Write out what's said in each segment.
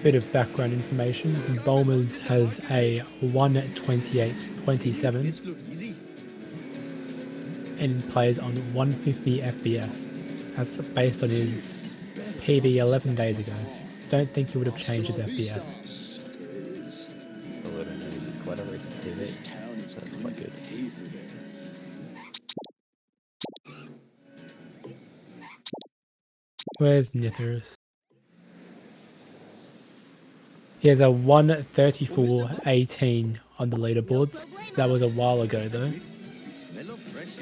Bit of background information. Bulmers has a 128.27 and plays on 150 FPS. That's based on his PB 11 days ago. Don't think he would have changed his FPS. Although I don't know, he's quite a recent PB, so that's quite good. Where's Nytheris? He has a 134.18 on the leaderboards. That was a while ago though,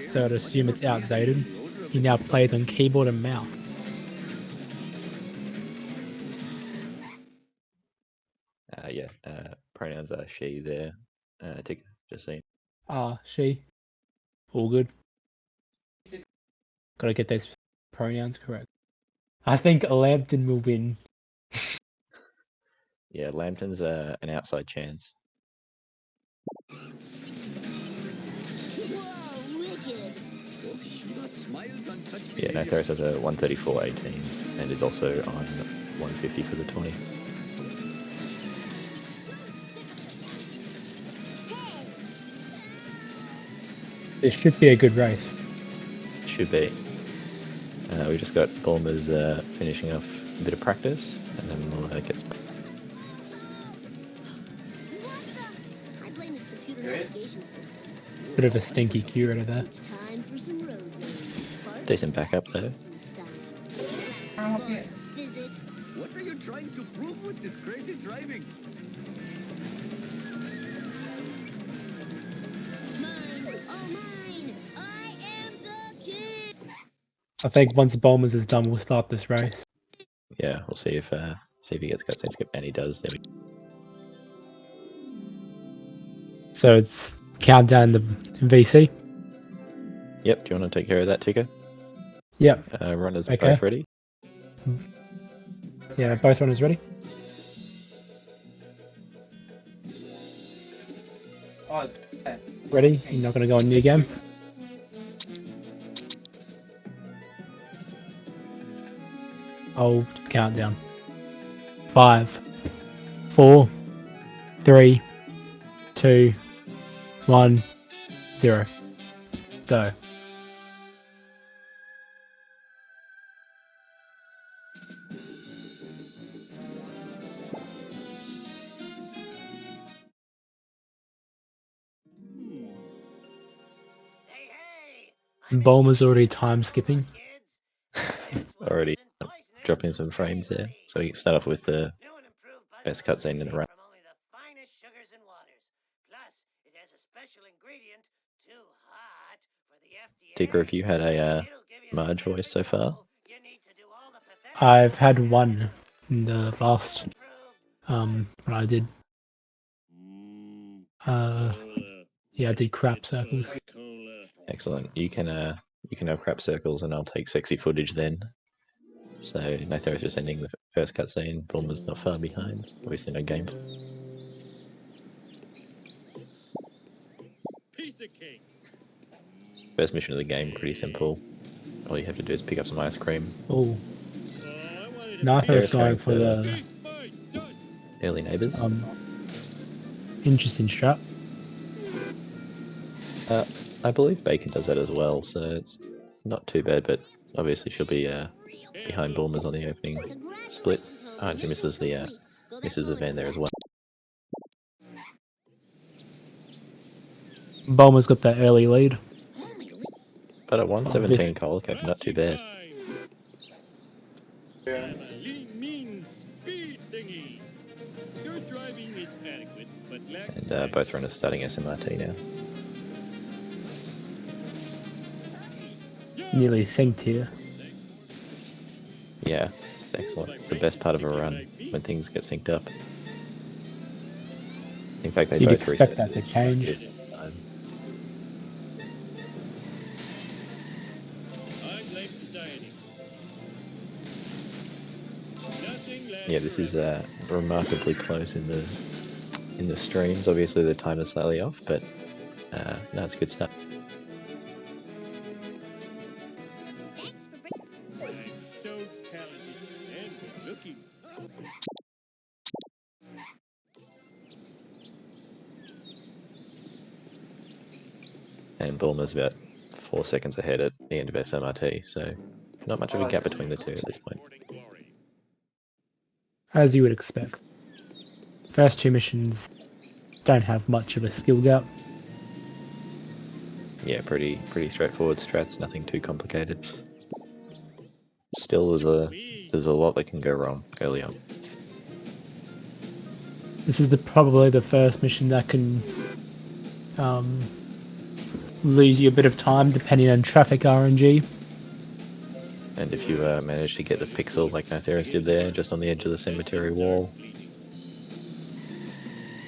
so I'd assume it's outdated. He now plays on keyboard and mouse. Pronouns are she, there. Just saying. She. All good. Gotta get those pronouns correct. I think Lambton will win. Yeah, Lambton's an outside chance. Yeah, Nytheris has a 134.18 and is also on 150 for the 20. This should be a good race. Should be. We just got Bulmers finishing off a bit of practice, and then we'll get started. Bit of a stinky curator there. Decent backup though. What are you trying to prove with this crazy driving? I think once Bulmers is done, we'll start this race. Yeah, we'll see if he gets cutscene skip, and he does. There we go. So it's countdown the VC. Yep. Do you want to take care of that, Tico? Yep. Runners Okay. both ready? Yeah, both runners ready. Ready? You're not going to go on new game? I'll count down. 5, 4, 3, 2, 1, 0. Go. Bulmer's already time skipping. Already dropping some frames there. So you can start off with the best cutscene in a round. Tigger, have you had a Marge voice so far? I've had one in the last when I did yeah, I did crap circles. Excellent. You can have crap circles and I'll take sexy footage then. So Nytheris just ending the first cutscene. Bulmer's not far behind. Obviously no gameplay. First mission of the game, pretty simple. All you have to do is pick up some ice cream. Oh. Nytheris going for the early neighbours. Interesting strat. I believe Bacon does that as well, so it's not too bad, but obviously she'll be behind Bulmers on the opening split. Oh, she misses the van there as well. Bulmer's got that early lead. But at 117 coal cap, not too bad. And both runners starting SMRT now. It's nearly synced here. Yeah, it's excellent. It's the best part of a run when things get synced up. In fact, they You'd both expect reset that to change. Yeah, this is remarkably close in the streams. Obviously, the time is slightly off, but no, it's a good start. And Bulmer's about 4 seconds ahead at the end of SMRT, so not much of a gap between the two at this point. As you would expect. First two missions don't have much of a skill gap. Yeah, pretty straightforward strats, nothing too complicated. Still, there's a lot that can go wrong early on. This is probably the first mission that can lose you a bit of time depending on traffic RNG. And if you manage to get the pixel like Nytheris did there, just on the edge of the cemetery wall.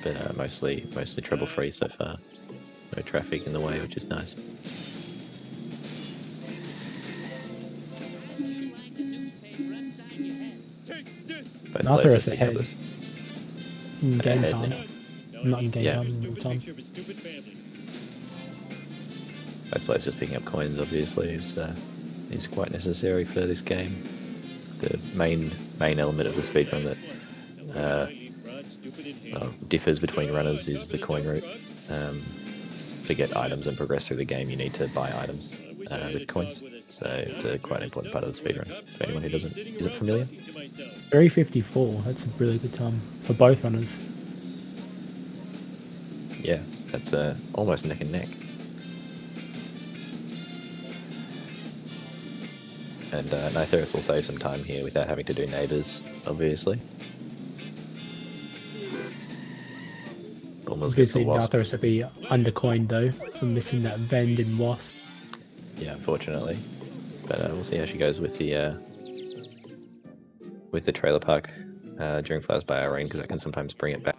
But mostly trouble free so far. No traffic in the way, which is nice. Nytheris ahead in game time. Not in game time, in real time. Both players just picking up coins, obviously, is quite necessary for this game. The main element of the speedrun that differs between runners is the coin route. To get items and progress through the game, you need to buy items with coins. So it's a quite important part of the speedrun for anyone who isn't familiar. 3:54. That's a really good time for both runners. Yeah, that's almost neck and neck. And Nytheris will save some time here without having to do neighbours, obviously. Obviously, Nytheris will be undercoined though for missing that vend in Wasp. Yeah, unfortunately. But we'll see how she goes with the trailer park during Flowers by Irene, because that can sometimes bring it back.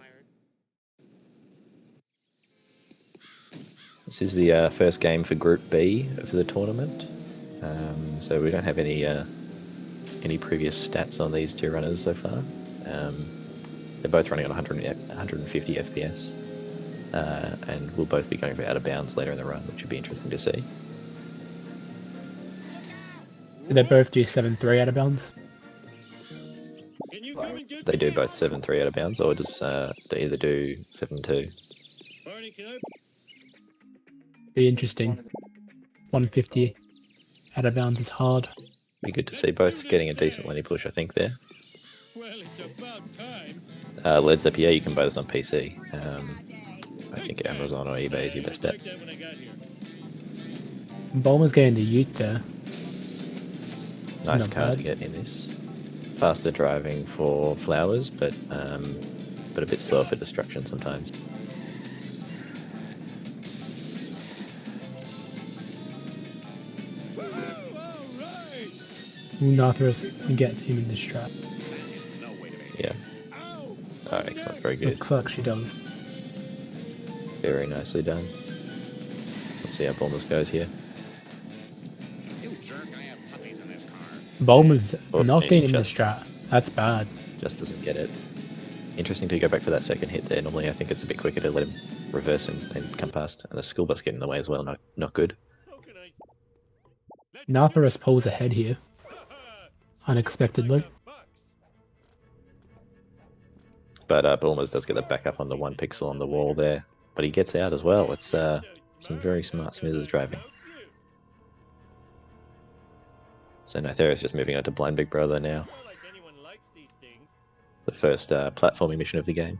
This is the first game for Group B of the tournament, so we don't have any previous stats on these two runners so far. They're both running on 150 FPS, and we'll both be going for out of bounds later in the run, which would be interesting to see. Did they both do 7.3 out of bounds? They do both 7-3 out of bounds, or does they either do 7-2? Be interesting. 150 out of bounds is hard. Be good to see both getting a decent lenny push, I think, there. Led Zeppelin, yeah, you can buy this on PC. I think Amazon or eBay is your best bet. Bulmer's getting the Ute there. Nice not car to bad. get in this. Faster driving for flowers, but a bit slower for destruction sometimes. Nytheris gets him in this trap. Yeah. Oh, excellent. Very good. Looks like she does. Very nicely done. Let's see how Bulmers goes here. Bulmer's Oh, not he getting in this just- strat. That's bad. Just doesn't get it. Interesting to go back for that second hit there. Normally I think it's a bit quicker to let him reverse and come past. And the school bus getting in the way as well. Not good. Nytheris pulls ahead here. Unexpectedly. But Bulmers does get the back up on the 1 pixel on the wall there. But he gets out as well. It's some very smart Smithers driving. So Nytheris just moving on to Blind Big Brother now. The first platforming mission of the game.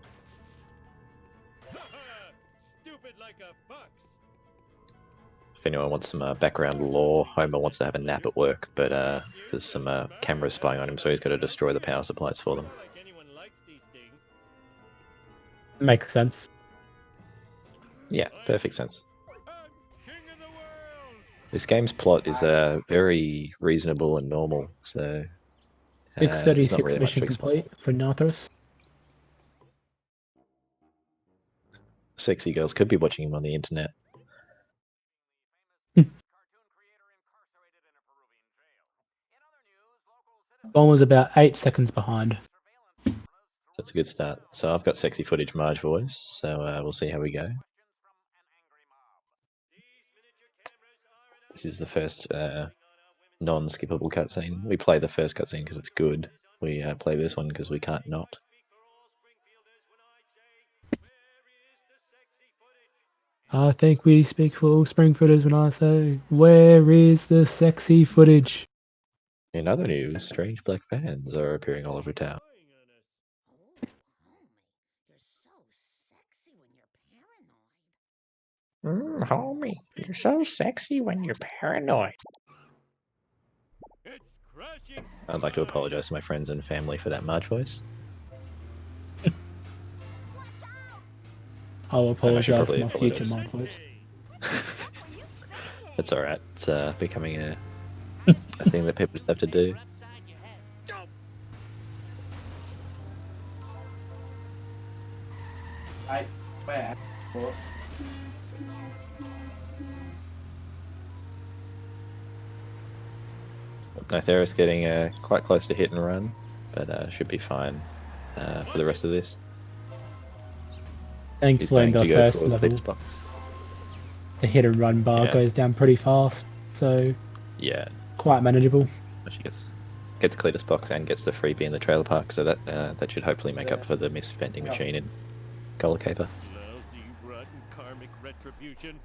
If anyone wants some background lore, Homer wants to have a nap at work, but there's some cameras spying on him, so he's got to destroy the power supplies for them. Makes sense. Yeah, perfect sense. This game's plot is very reasonable and normal, so 636 not really much mission to explain. complete for Nytheris. Sexy girls could be watching him on the internet. Bulmer's about 8 seconds behind. That's a good start. So I've got sexy footage Marge voice, so we'll see how we go. This is the first non-skippable cutscene. We play the first cutscene because it's good. We play this one because we can't not. I think we speak for all Springfielders when I say, where is the sexy footage? In other news, strange black vans are appearing all over town. Homie, you're so sexy when you're paranoid. I'd like to apologize to my friends and family for that Marge voice. I'll apologise for probably my future apologise. mod voice. That's alright. It's becoming a thing that people have to do. Nytheris getting quite close to hit and run, but should be fine for the rest of this. He's Thankfully, in going the to go first for a level, clearance box. the hit and run bar Yeah. goes down pretty fast, so Yeah, quite manageable. she gets Cletus box and gets the freebie in the trailer park, so that should hopefully make up for the missed vending machine in Gola Caper.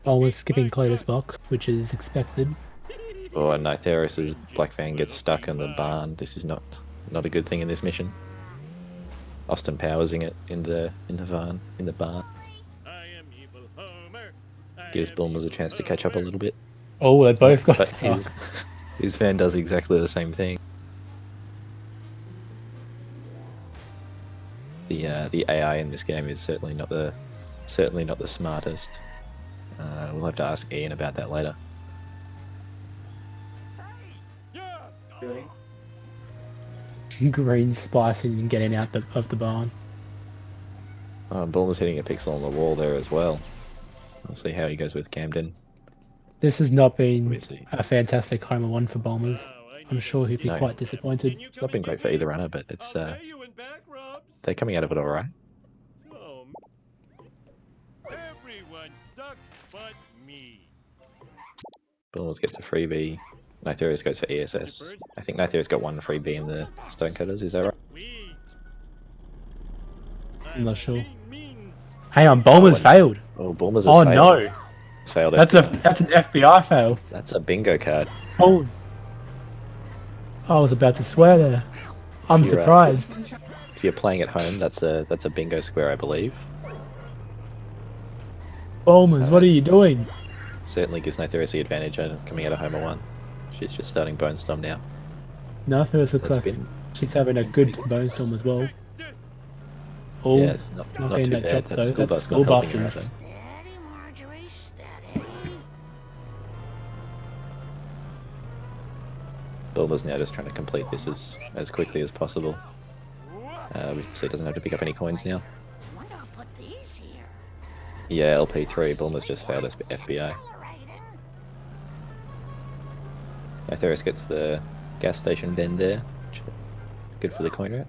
Always skipping Cletus box, which is expected. Or Nytheris' black van gets stuck in the barn. This is not a good thing in this mission. Austin Powers in the barn. Gives Bulmers a chance to catch up a little bit. Oh, they both got But stuck. his van does exactly the same thing. The AI in this game is certainly not the smartest. We'll have to ask Ian about that later. Green splicing and getting out of the barn. Bulmer's hitting a pixel on the wall there as well. We'll see how he goes with Camden. This has not been Obviously. a fantastic Homer 1 for Bulmers. I'm sure he'd be No. quite disappointed. It's not been great for either runner, but it's they're coming out of it all right. Everyone sucks but me. Bulmers gets a freebie. Nytheris goes for ESS. I think Nytheris got one freebie in the Stonecutters, is that right? We I'm not sure. Hang on, Bulmers failed. Oh, Bulmers has Oh failed. no, Failed that's FBI. an FBI fail. That's a bingo card. Oh, I was about to swear there. I'm If you're, surprised. If you're playing at home, that's a bingo square, I believe. Bulmers, what are you doing? Certainly gives Nytheris the advantage coming out of Homer 1. She's just starting Bone Storm now. Nytheris looks That's like been- she's having a good bone storm as well. Oh, Yeah, it's not getting too that bad. drop That though. school That's bus school not helping her out buses. though. Steady, Marjorie, steady. Bulma's now just trying to complete this as quickly as possible. So he doesn't have to pick up any coins now. I wonder I'll put these here. Yeah, LP3, Bulma's just failed as FBI. Accelerating. Nytheris gets the gas station vend there. Which is good for the coin route.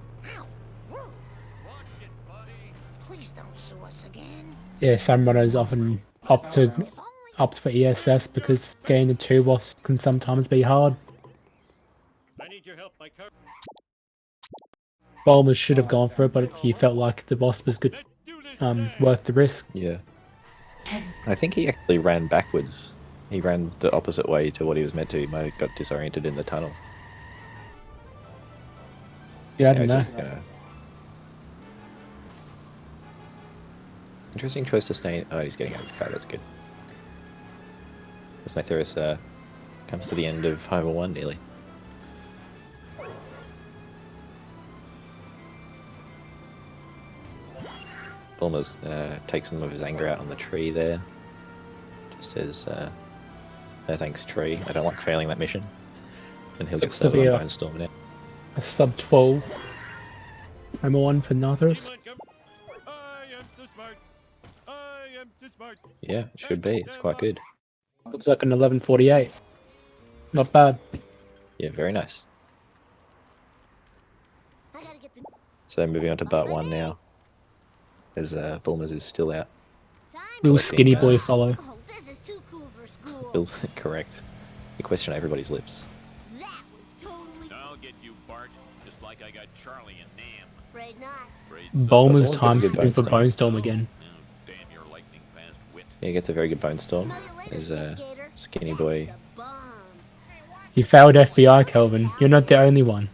Please don't sue us again. Yeah, some runners often opt for ESS because getting the 2 wasps can sometimes be hard. I need your help. My car. Bulmers should have gone for it, but he felt like the wasp was good, Let's do this. worth the risk. Yeah. I think he actually ran backwards. He ran the opposite way to what he was meant to. He might have got disoriented in the tunnel. Yeah, I Yeah, don't he's know. just gonna... Interesting choice to stay in. Oh, he's getting out of the car, that's good. As Nytheris comes to the end of Homer 1 nearly. Bulmers takes some of his anger out on the tree there. Just says, no thanks tree, I don't like failing that mission. And he'll get Looks to be started on a- Bone Storm now. A sub 12. Homer 1 for Nytheris. Anyone come? I am too smart. I am too smart. Yeah, it should be, it's quite good. Looks like an 11:48. Not bad. Yeah, very nice. I gotta get the So moving on to part 1 now. As Bulmers is still out. time. Little Collecting, skinny boy follow. Oh, this is too cool for school. Still correct. The question on everybody's lips. That was totally. I'll get you, Bart. Just like I got Charlie and Nam. Afraid not. Afraid Bulmers Bulmers gets a time good skipping for bone Bone Storm again. Oh, damn your lightning fast wit. Yeah, he gets a very good Bone Storm. Smell you later, Is Gator. skinny That's boy. the bomb. You failed FBI, Kelvin. You're not the only one.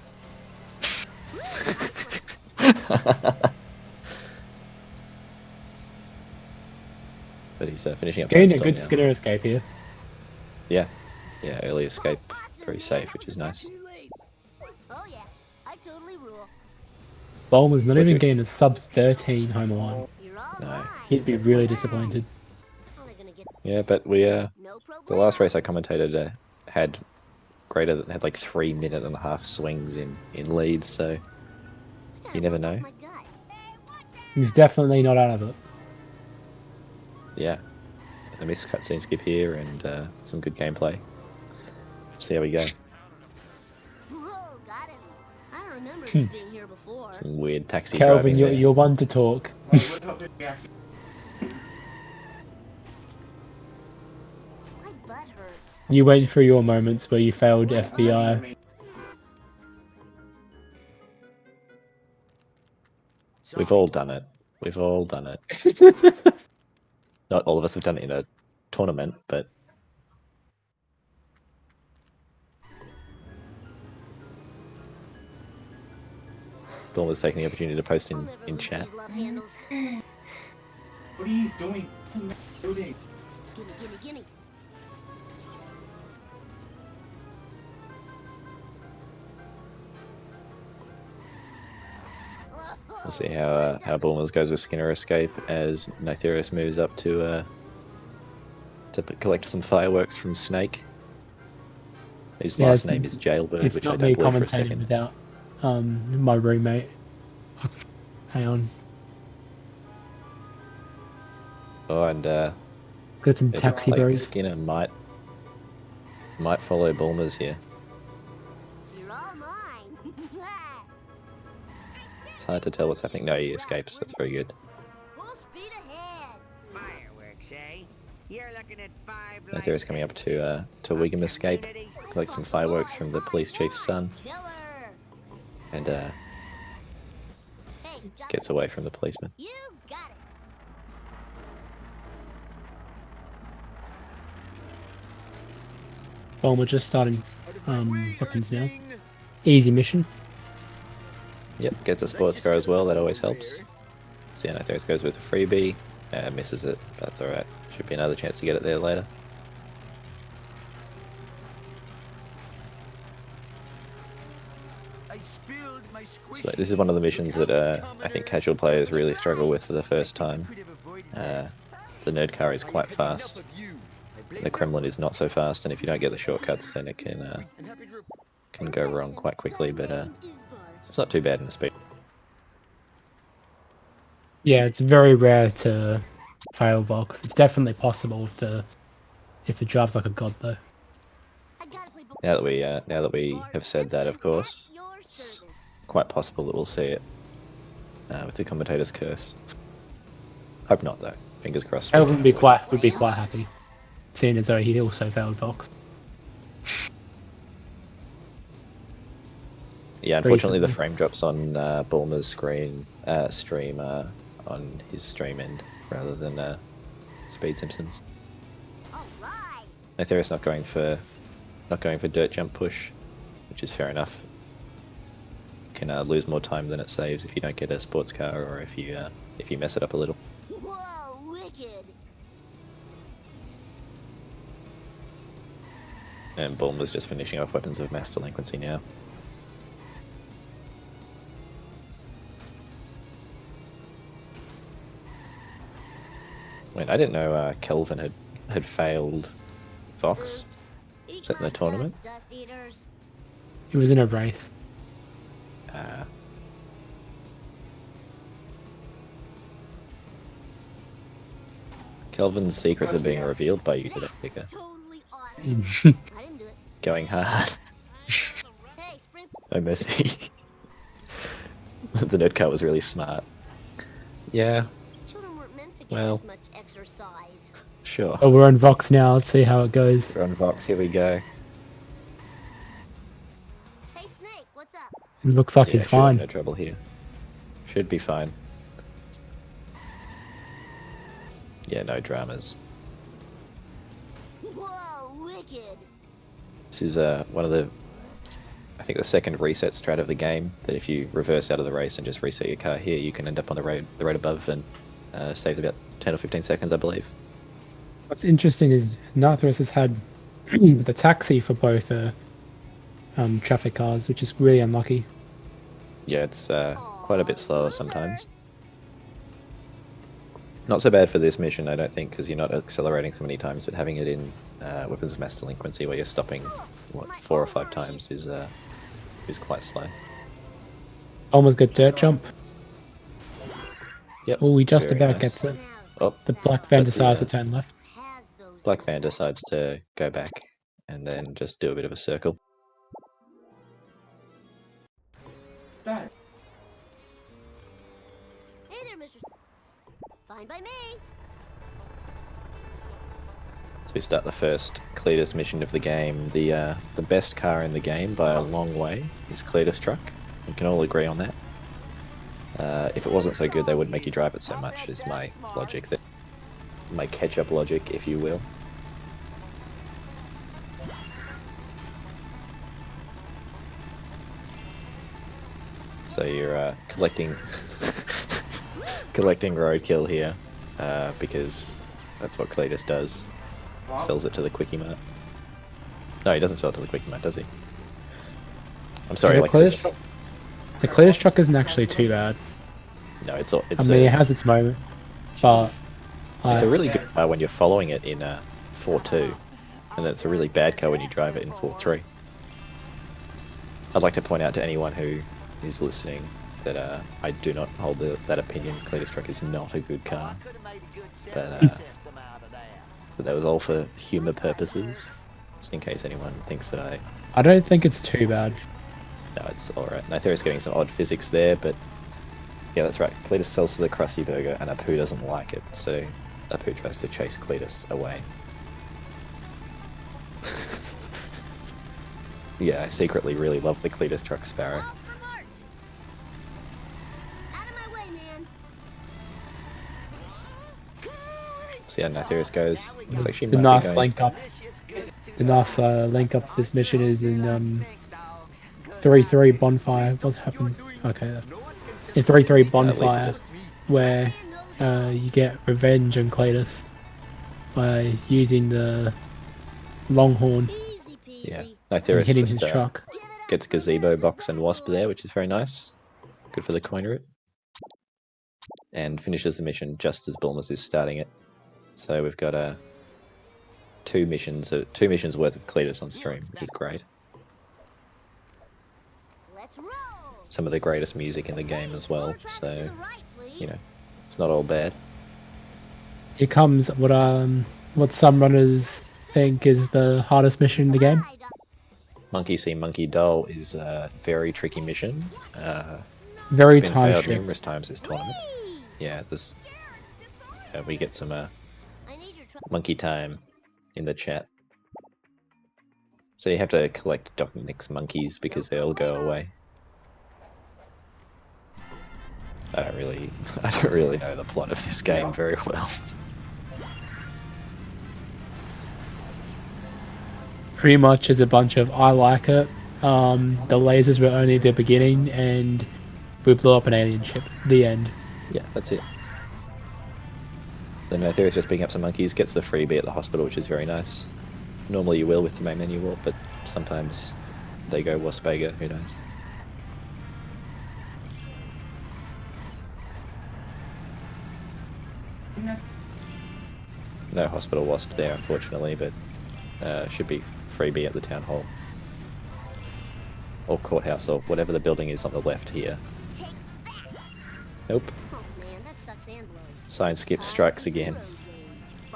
But he's finishing up Getting a Bone good Storm now. Skinner escape here. Yeah, early escape. Very safe, which is nice. Oh yeah, I totally rule. Bulmer's not Told even you. getting a sub 13 Homer 1. You're all No. mine. He'd be really disappointed. Only gonna get Yeah, but we no the problem. last race I commentated had had like 3.5-minute swings in leads, so you never know. My gut. He's definitely not out of it. Yeah, a missed cutscene skip here and some good gameplay. Let's see how we go. Whoa, got him. I don't remember this being here before. Some weird taxi Kelvin, driving you're, there. you're one to talk. My butt hurts. You went through your moments where you failed FBI. We've all done it. We've all done it. Not all of us have done it in a tournament, but Bill was taking the opportunity to post I'll in never lose chat. these love handles. What are you doing? Shooting. Gimme, gimme, gimme. We'll see how Bulmers goes with Skinner escape as Nytheris moves up to collect some fireworks from Snake, whose Yeah, last it's- name is Jailbird, It's which I not don't me believe for a commentating second. without my roommate. Hang on. Oh, and Got some it looks taxi like bros. Skinner might follow Bulmers here. You're all mine. It's hard to tell what's happening. No, he escapes. That's very good. Full speed ahead. Fireworks, eh? You're looking at 5 Nytheris coming up to Wiggum escape, collect some fireworks from the police chief's son, Killer. and Hey, gets away from the policeman. You got it. Well, we're just starting weapons now. Easy mission. Yep, gets a sports car as well, that always helps. So yeah, Nytheris goes with a freebie, misses it, but that's alright. Should be another chance to get it there later. So this is one of the missions that I think casual players really struggle with for the first time. The nerd car is quite fast. The Kremlin is not so fast, and if you don't get the shortcuts, then it can go wrong quite quickly. But it's not too bad in the speed. Yeah, it's very rare to fail Vox. It's definitely possible if it drives like a god, though. Now that we have said that, of course, it's quite possible that we'll see it with the commentator's curse. Hope not, though. Fingers crossed. Elvin would be quite happy, seeing as though he also failed Vox. Yeah, unfortunately the frame drops on Bulmer's stream on his stream end rather than Speed Simpsons. Nytheris not going for dirt jump push, which is fair enough. You can lose more time than it saves if you don't get a sports car or if you mess it up a little. Whoa, wicked. And Bulmer's just finishing off weapons of mass delinquency now. Wait, I didn't know Kelvin had failed Vox. Is that in the tournament? He was in a race. Kelvin's secrets are being revealed by you today, Picker. Totally awesome. I didn't do it. Going hard. Hey, sprint. No mercy. The nerd car was really smart. Yeah, Children weren't meant to get Well. this much exercise. sure. Oh, we're on Vox now. Let's see how it goes. We're on Vox, here we go. Hey, Snake, what's up? It looks like Yeah, he's should have fine. no trouble here. Should be fine. Yeah, no dramas. Whoa, wicked. This is one of the, I think the second reset strat of the game, that if you reverse out of the race and just reset your car here, you can end up on the road above and saves about 10 or 15 seconds, I believe. What's interesting is Nytheris has had the taxi for both traffic cars, which is really unlucky. Yeah, it's quite a bit slower sometimes. Not so bad for this mission, I don't think, because you're not accelerating so many times, but having it in Weapons of Mass Delinquency, where you're stopping, what, 4 or 5 times, is quite slow. Almost got dirt jump. Yep. Oh, he just very about nice. gets it. Oh, The black van That's the, decides to turn left. Has those Black Van decides to go back and then just do a bit of a circle. That. Hey there, Mr. Fine by me. So we start the first Cletus mission of the game. The best car in the game by a long way is Cletus truck. We can all agree on that. If it wasn't so good, they wouldn't make you drive it so much, is my logic. My catch-up logic, if you will. So you're collecting roadkill here, because that's what Cletus does. Sells it to the Quickie Mart. No, he doesn't sell it to the Quickie Mart, does he? I'm sorry, the Alexis. Cletus truck isn't actually too bad. No, it's I mean, it has its moment, but it's a really good car when you're following it in 4.2, and then it's a really bad car when you drive it in 4.3. I'd like to point out to anyone who is listening that I do not hold that opinion. Cletus truck is not a good car, but that was all for humour purposes, just in case anyone thinks that I don't think it's too bad. No, it's alright. Nytheris getting some odd physics there, but yeah, that's right. Cletus sells to the Krusty Burger, and Apu doesn't like it, so Apu tries to chase Cletus away. Yeah, I secretly really love the Cletus truck Sparrow. Out of my See how Nytheris goes. Looks like she The might be nice going. link up. The nice link up to this mission is in 3-3 bonfire. What happened? Okay, in 3-3 At least bonfire, just where you get revenge on Cletus by using the longhorn Easy peasy. yeah. and Nytheris hitting just his truck. gets gazebo box and wasp there, which is very nice. Good for the coin route. And finishes the mission just as Bulmers is starting it. So we've got two missions worth of Cletus on stream, which is great. Let's roll. Some of the greatest music in the game as well. Slow traffic to So the right, please. you know, it's not all bad. Here comes what some runners think is the hardest mission in the game. Right, Monkey See Monkey Doll is a very tricky mission. Very It's been time failed strict. numerous times this tournament. Yeah, we get some I need your truck. monkey time in the chat. So you have to collect Dr. Nick's monkeys because they all go away. I don't really know the plot of this game very well. Pretty much is a bunch of I like it. The lasers were only the beginning, and we blew up an alien ship. The end. Yeah, that's it. So Nytheris just picking up some monkeys, gets the freebie at the hospital, which is very nice. Normally you will with the main menu warp, but sometimes they go Waspega, who knows. No hospital wasp there, unfortunately, but should be freebie at the town hall. Or courthouse, or whatever the building is on the left here. Take that. Nope. Oh man, that sucks and blows. Sign skip strikes again.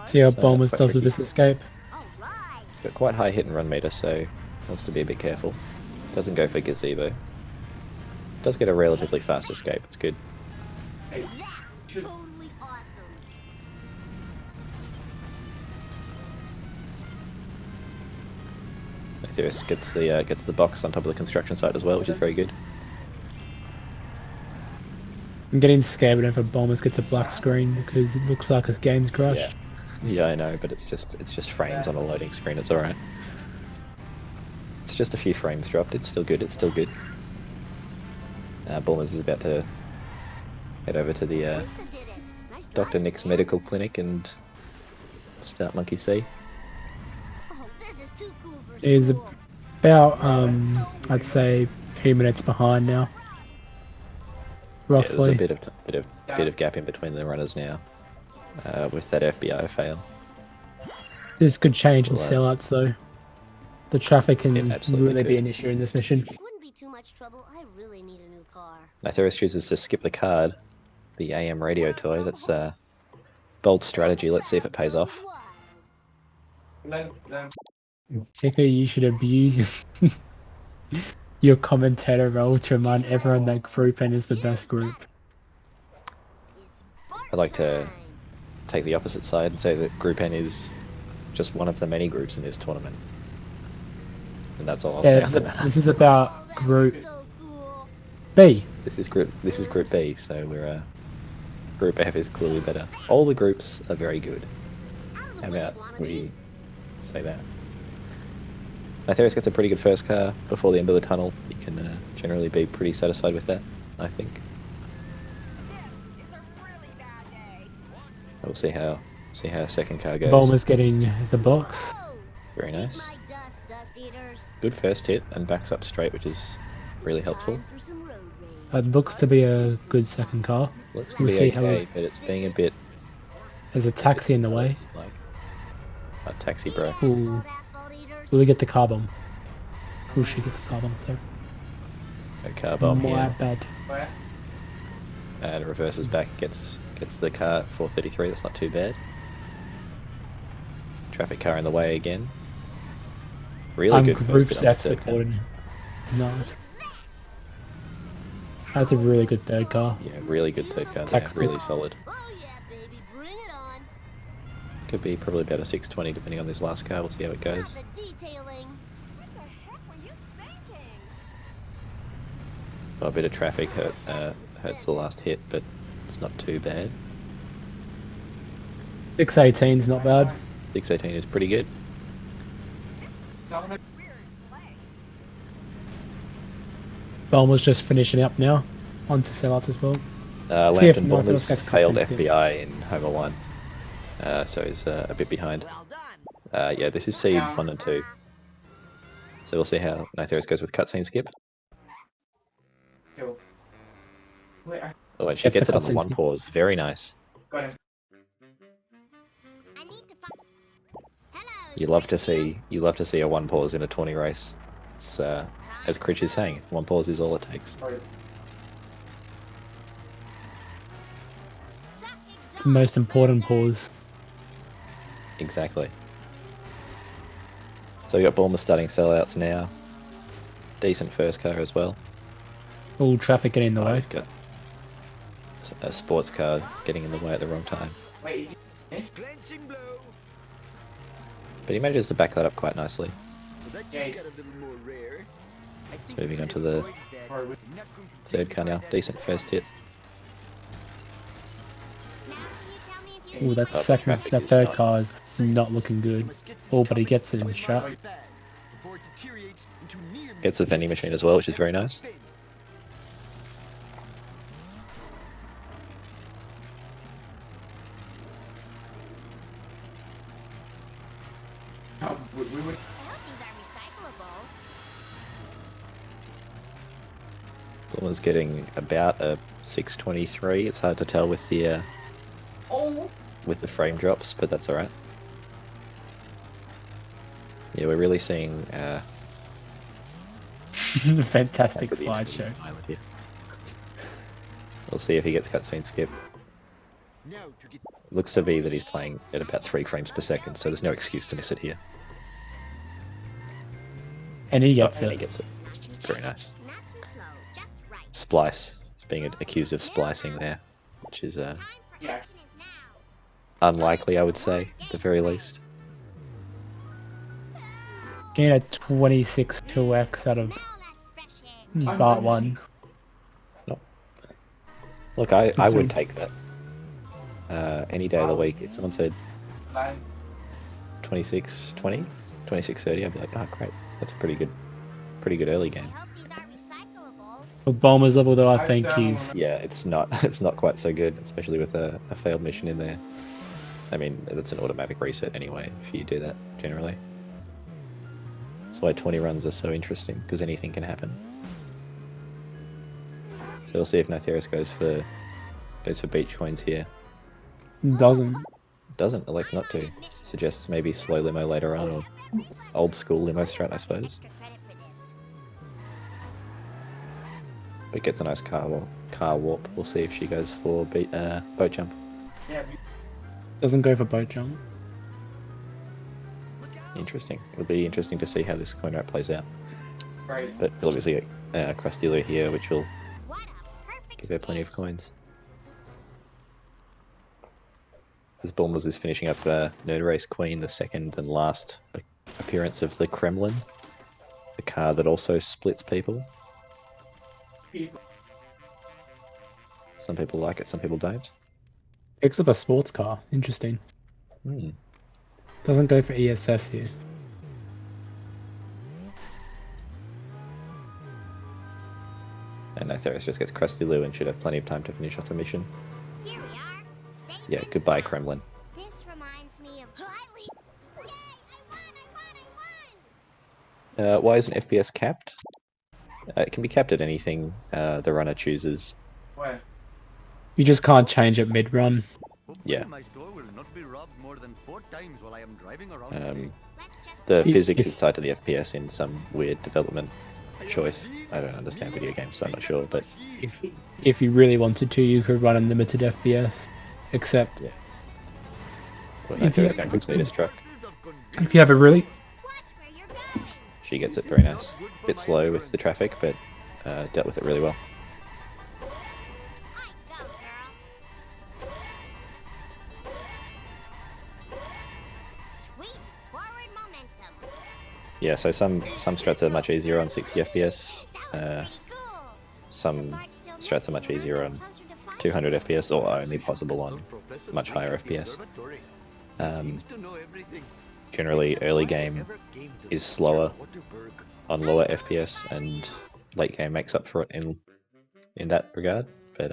See how So Bulmers that's quite does with tricky. this escape. All right. It's got quite high hit and run meter, so wants to be a bit careful. Doesn't go for gazebo. Does get a relatively fast escape, it's good. That's totally awesome. Nytheris gets the box on top of the construction site as well, which is very good. I'm getting scared whenever Bulmers gets a black screen because it looks like his game's crashed. Yeah, I know, but it's just frames on a loading screen. It's all right. It's just a few frames dropped. It's still good. It's still good. Bulmers is about to head over to the Lisa did it. Nice Dr. driving, Nick's man. medical clinic and start Monkey See. Oh, this is too cool for He's school. about I'd say 2 minutes behind now. Yeah, there's a Roughly. bit of gap in between the runners now with that FBI fail. This could change in Well, sellouts though. The traffic can It absolutely really be could. an issue in this mission. It wouldn't be too much trouble. I really need a new car. Nytheris chooses to skip the card, the AM radio toy. That's a bold strategy. Let's see if it pays off. Ticker, you should abuse your commentator role to remind everyone that Group N is the best group. I'd like to take the opposite side and say that Group N is just one of the many groups in this tournament. And that's all I'll say Yeah, on that. this is about Group So cool. B. This is Group B, so we're Group F is clearly better. All the groups are very good. Out of the How way, about wannabe. we say that? Nytheris gets a pretty good first car before the end of the tunnel. You can generally be pretty satisfied with that, I think. It's a really bad day. We'll see how second car goes. Bulmer's getting the box. Whoa, Very eat nice. my dust eaters. Good first hit and backs up straight, which is really helpful. Time for some road rage. It looks to be a good second car. Looks to We'll be see how okay, but it's being a bit There's a taxi in the way. like a taxi bro. Ooh. Asphalt eaters. Will we get the car bomb? Will she get the car bomb? So A car bomb my here. bad. And reverses back, gets the car at 433. That's not too bad. Traffic car in the way again. Really I'm good Group first hit on the F third car. supporting. Nice. That's a really good third car. Yeah, really good third car there. Tactical. Really solid. Oh yeah, baby, bring it on. Could be probably about a 620 depending on this last car. We'll see how it Not goes. the detailing. What the heck were you thinking? Well, a bit of traffic hurts the last hit, but it's not too bad. 618 is not bad. 618 is pretty good. Weird place. Bulmer's just finishing up now. On to Sellout as well. See if Lambton Nytheris Bombers gets failed cutscene skip. FBI in Homer 1, so he's a bit behind. Yeah, this is seeds 1 and 2. So we'll see how Nytheris goes with cutscene skip. Yo. Wait, Oh, and she Gets gets the it on the cutscene 1 skip. pause. Very nice. got it. I need to find. Hello. You love to see a 1 pause in a 20 race. It's as Critch is saying, 1 pause is all it takes. Sorry. Suck It's the most important pause. Exactly. So we got Bournemouth starting sellouts now. Decent first car as well. All traffic getting in the Oh, way. he's got a sports car getting in the way at the wrong time. Wait, is Cleansing blow. But he manages to back that up quite nicely. So that Yeah. just got a little more rare. I think moving we on to can the avoid that. Sorry, we- Not going to third take car now. that. Decent first hit. Now, can you tell me if you Ooh, see that my- traffic that is third not- car is not looking good. Oh, but he gets it in the shot. Before it deteriorates into near Gets a vending machine as well, which is very nice. Oh, we would. I hope these are recyclable. Bournemouth's getting about a 623. It's hard to tell with the Oh. frame drops, but that's alright. Yeah, we're really seeing Fantastic That could be slideshow. island here. We'll see if he gets cutscene skip. Now to get Looks to be that he's playing at about 3 frames per second, so there's no excuse to miss it here. And he gets And he it. gets it. Very nice. Not too slow, just right. Splice. It's being accused of splicing there, which is Time for Yeah. action is now. unlikely, I would say, at the very least. Getting a 26 2x out of Smell that fresh air. part 1. Look, I would take that any day of the week. If someone said Like, 26-20, 26-30, I'd be like, oh, great. That's a pretty good early I game. hope these are recyclable. For Bulmer's level though, I think he's Yeah, it's not quite so good, especially with a failed mission in there. I mean, that's an automatic reset anyway, if you do that, generally. That's why 20 runs are so interesting, because anything can happen. So we'll see if Nytheris goes for beach coins here. doesn't. Doesn't, elects not to. Suggests maybe slow limo later on, or old school limo strat, I suppose. Extra credit for this. But gets a nice car warp. We'll see if she goes for boat jump. yeah, Doesn't go for boat jump. Interesting. It'll be interesting to see how this coin wrap plays out. right. But we'll obviously get Krusty Lou here, which will What a perfect give her plenty of day. coins. As Bournemouth is finishing up Nytheris Queen, the second and last appearance of the Kremlin, the car that also splits people. Some people like it, some people don't. Picks up a sports car. Interesting. Hmm. Doesn't go for ESS here. And Nytheris just gets Krusty Lou and should have plenty of time to finish off the mission. Here we are. Safe Yeah, and goodbye, sound. Kremlin. This reminds me of Riley. Yay! I won! Why isn't FPS capped? It can be capped at anything the runner chooses. Where? You just can't change it mid-run. Yeah. My store will not be robbed more than 4 times while I am driving around. Let's just The If- physics if- is tied to the FPS in some weird development choice. I don't understand video games, so I'm not sure, but If you really wanted to, you could run unlimited FPS. Except Yeah. well, If you- Nytheris going for Cletus truck. if you have a really watch where you're going. She gets it very nice. Bit slow with the traffic, but dealt with it really well. I go, girl. Sweet forward momentum. Yeah, so some strats are much easier on 60 FPS. That was pretty cool. Some Bart's still strats are much missing, easier on closer to 5. 200 FPS, or only possible on much higher FPS. Um, Seems to know everything. generally, early game is slower on lower FPS, and late game makes up for it in that regard. But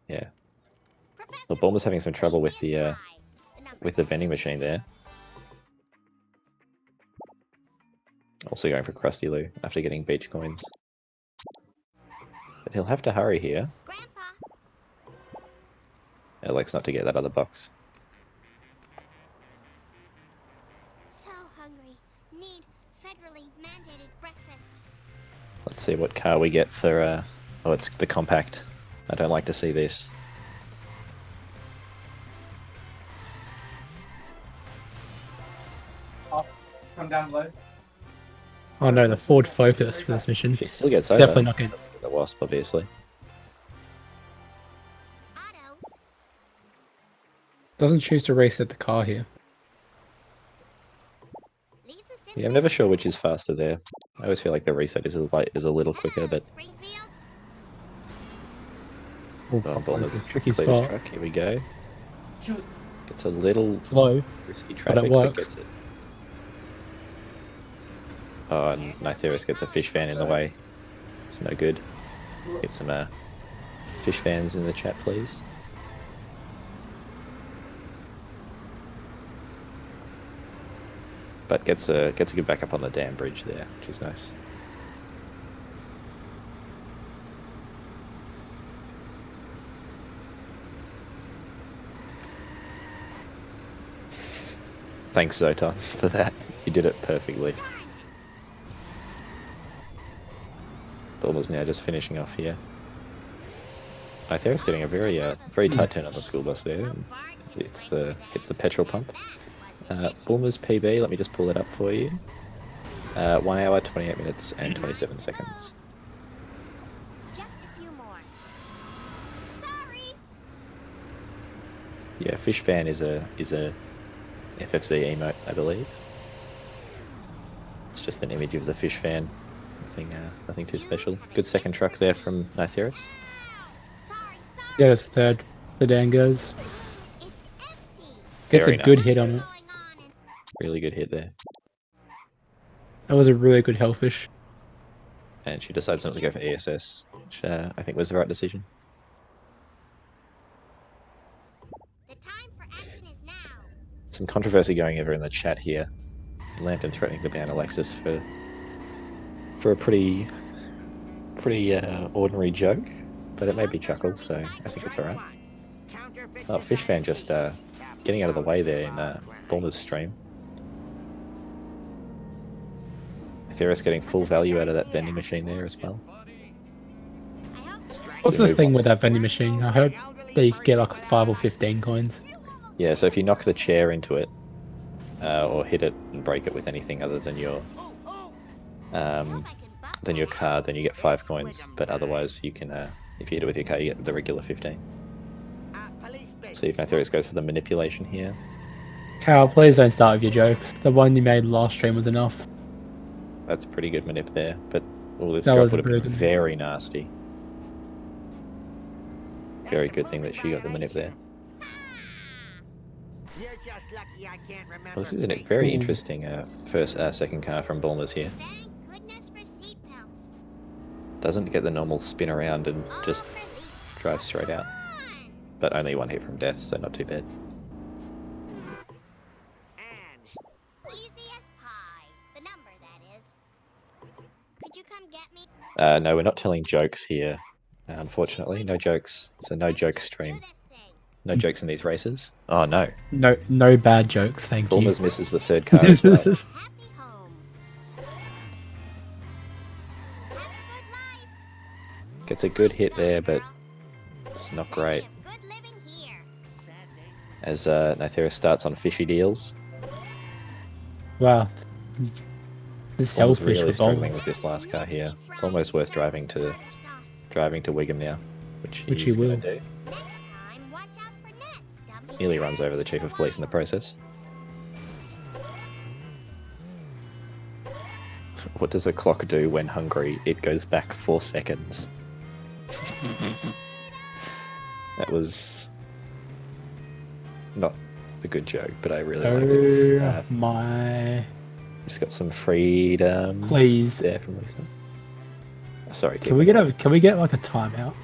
yeah, well, Bulma's having some trouble with the vending machine there. Also going for Krusty Lou after getting beach coins. But he'll have to hurry here. Grandpa, Alex not to get that other box. so hungry. Need federally mandated breakfast. Let's see what car we get for... oh, it's the compact. I don't like to see this. Come down below. Oh no, the Ford Focus for this mission. She still gets over. Definitely not good. Doesn't get the Wasp, obviously. Otto, Doesn't choose to reset the car here. Lisa Simpson. Yeah, I'm never sure which is faster there. I always feel like the reset is a little quicker, but... Springfield. Oh, oh, this Bulma's is a tricky cleared his spot. truck. Here we go. Shoot. Gets a little Slow. risky But traffic, it but works. gets it. Oh, and Nytheris gets a fish fan in the way. It's no good. Get some fish fans in the chat, please. But gets a good backup on the dam bridge there, which is nice. Thanks, Zotan, for that. You did it perfectly. Bulma's now just finishing off here. Nytheris getting a very tight turn on the school bus there. It's hits the petrol pump. Bulma's PB, let me just pull it up for you. 1 hour, 28 minutes, and 27 seconds. Just a few more. Sorry. Yeah, fish fan is a FFC emote, I believe. It's just an image of the fish fan. Nothing too special. Good second truck there from Nytheris. Sorry, sorry. Yeah, that's third. The Dan goes. It's empty. Gets Very a good nice. hit on it. Going on and Really good hit there. That was a really good hellfish. And she decides not to go for ESS, which I think was the right decision. the time for action is now. Some controversy going over in the chat here. Lantern threatening to ban Alexis for a pretty ordinary joke, but it made me chuckle, so I think it's alright. Oh, fish fan just getting out of the way there in Bulma's stream. Nytheris getting full value out of that vending machine there as well. I hope What's To the move thing on. with that vending machine? I heard that you could get like 5 or 15 coins. Yeah, so if you knock the chair into it, or hit it and break it with anything other than your car, then you get 5 coins. But otherwise, you can if you hit it with your car, you get the regular 15. So if Nytheris goes for the manipulation here, Cal, please don't start with your jokes. The one you made last stream was enough. that's a pretty good manip there. But all this That drop was a would have very been good- very nasty. Very good thing that she got the manip there. You're just lucky I can't remember. Well, this is a very interesting second car from Bulmers here. Thank goodness for seatbelts. Doesn't get the normal spin around and just Oh, for Lisa. drives straight out. Fun. But only 1 hit from death, so not too bad. And Easy as pie. The number, that is. Could you come get me? No, we're not telling jokes here, unfortunately. No jokes. It's a no joke stream. Do this thing. No jokes in these races. Oh no. No bad jokes, thank you. Bulmers misses the third car as well. Happy home. Have a good life. Gets a good hit there, but it's not great. Good living here. As Nytheris starts on fishy deals. Wow. This Bulmers hellfish really was struggling on. with this last car here. It's almost worth driving to Wigan now, which Which he's he going will. to do. Next time, watch out for nets, dummy. Nearly runs over the chief of police in the process. What does a clock do when hungry? It goes back 4 seconds. That was not a good joke, but I really like it. Oh my! Just got some freedom. Please. There from Lisa. Sorry, Can we get like a timeout?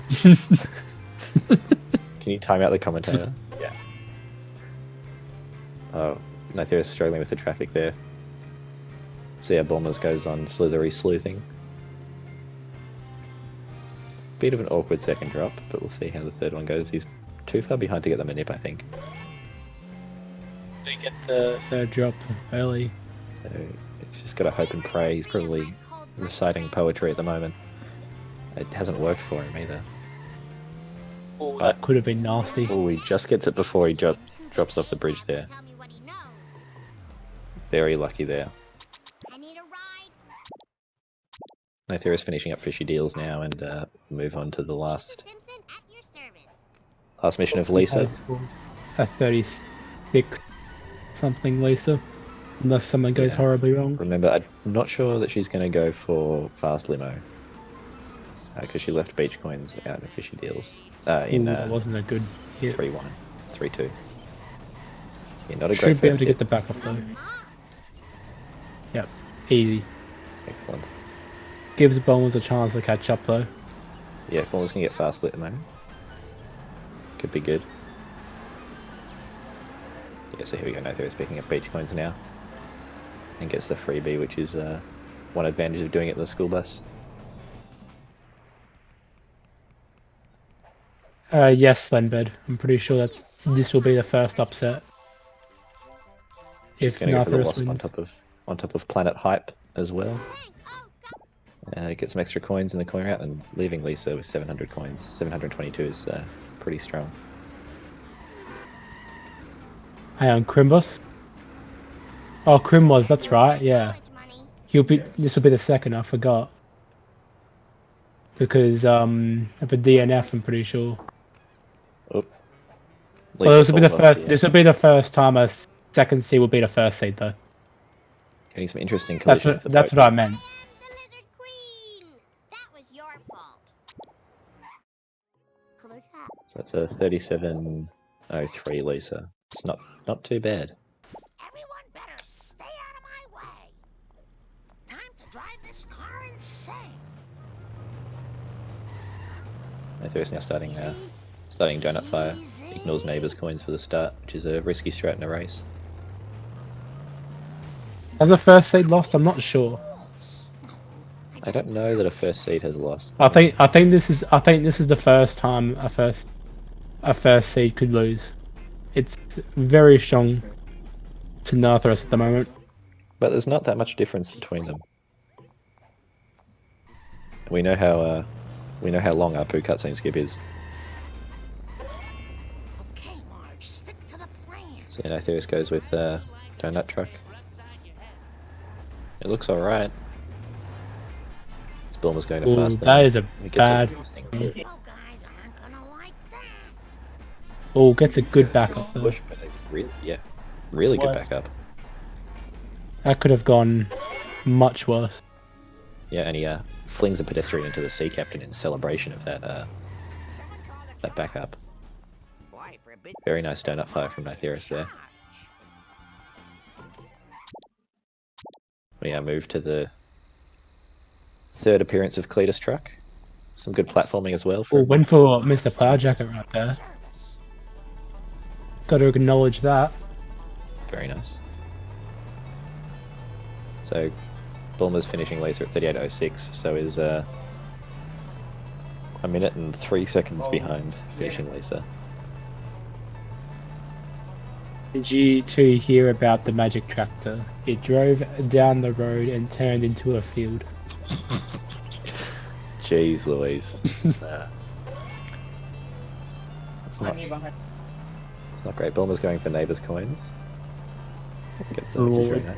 Can you time out the commentator? Yeah. Oh, Nytheris struggling with the traffic there. See how Bulmers goes on slithery sleuthing. Bit of an awkward second drop, but we'll see how the third one goes. He's too far behind to get them a nip, I think. They get the third drop early. So it's just got to hope and pray. He's probably reciting poetry at the moment. It hasn't worked for him either. Oh, that could have been nasty. Oh, he just gets it before he drops off the bridge there. Tell me what he knows. Very lucky there. I need a ride. Nytheris finishing up fishy deals now and move on to the last Simpson at your service. mission of Lisa. A 36 something Lisa. Unless something goes Yeah. horribly wrong. Remember, I'm not sure that she's going to go for fast limo. Because she left beach coins out in fishy deals. In That wasn't a good hit. 3-1, 3-2. Yeah, not a great Should be able first to hit. get the backup though. Yep, easy. Excellent. Gives Bulmers a chance to catch up though. Yeah, if Bulmers can get fast lit at the moment. Could be good. Yeah, so here we go. Nytheris picking up beach coins now. And gets the freebie, which is one advantage of doing it in the school bus. Yes, Lenbed. I'm pretty sure this will be the first upset. She's If going to go for the Nytheris wasp wins. on top of Planet Hype as well. Get some extra coins in the coin route and leaving Lisa with 700 coins. 722 is pretty strong. Hang on, Crimbus? Oh, Crim was, that's right, yeah. This will be the second, I forgot. Because of a DNF, I'm pretty sure. Oh. Well, this will be the falls off first. This will be the first time a second seed will be the first seed, though. Getting some interesting That's collisions. what I meant. The Lizard Queen. That was your fault. Who's that? So that's a 37.03 Lisa. It's not too bad. Everyone better stay out of my way. Time to drive this car insane. Nytheris now starting Donut Fire. Ignores neighbours' coins for the start, which is a risky strat in a race. Has the first seed lost? I'm not sure. I don't know that a first seed has lost. I think this is the first time a first seed could lose. It's very strong to Nytheris at the moment. But there's not that much difference between them. We know how long our poo cutscene skip is. Okay, Marge, stick to the plan. So Nytheris goes with Donut Truck. It looks alright. This Bulma's going to Ooh, fast. that is a It gets bad. You guys aren't gonna like that. Oh, gets a good backup though. push, but really good What? backup. That could have gone much worse. Yeah, and he flings a pedestrian into the sea captain in celebration of that that backup. Boy, for a bit. Very nice donut fire from Nytheris there. We now move to the third appearance of Cletus Truck. Some good platforming as well. Oh, went for Mr. Plowjacket right there. Got to acknowledge that. Very nice. So, Bulma's finishing later at 38.06, so is 1 minute and 3 seconds behind finishing Lisa. Did you two hear about the magic tractor? It drove down the road and turned into a field. Jeez Louise. It's not great. Bulma's going for neighbours' coins. Gets some, which is very nice.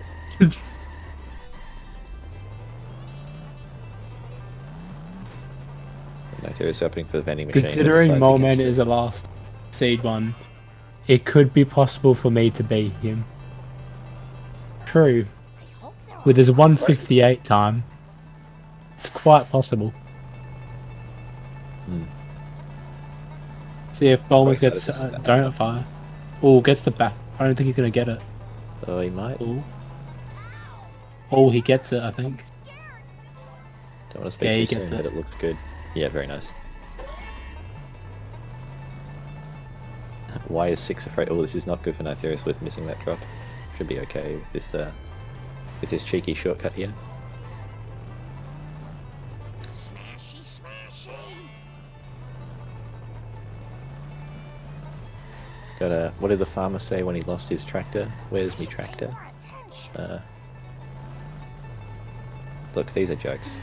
Nytheris opening for the vending machine. Considering decides Moleman against it. is the last seed one, it could be possible for me to beat him. True. With his 158 time, it's quite possible. See if Bulmers Very gets excited to see that Donut Fire. Oh, gets the I don't think he's gonna get it. Oh, he might. Oh. Oh, he gets it, I think. Don't want to speak Yeah, too he soon, gets but it. it looks good. Yeah, very nice. Why is 6 afraid? Oh, this is not good for Nytheris with missing that drop. Should be okay with this cheeky shortcut here. Smashy, smashy. Got a. What did the farmer say when he lost his tractor? Where's me tractor? More attention. Look, these are jokes.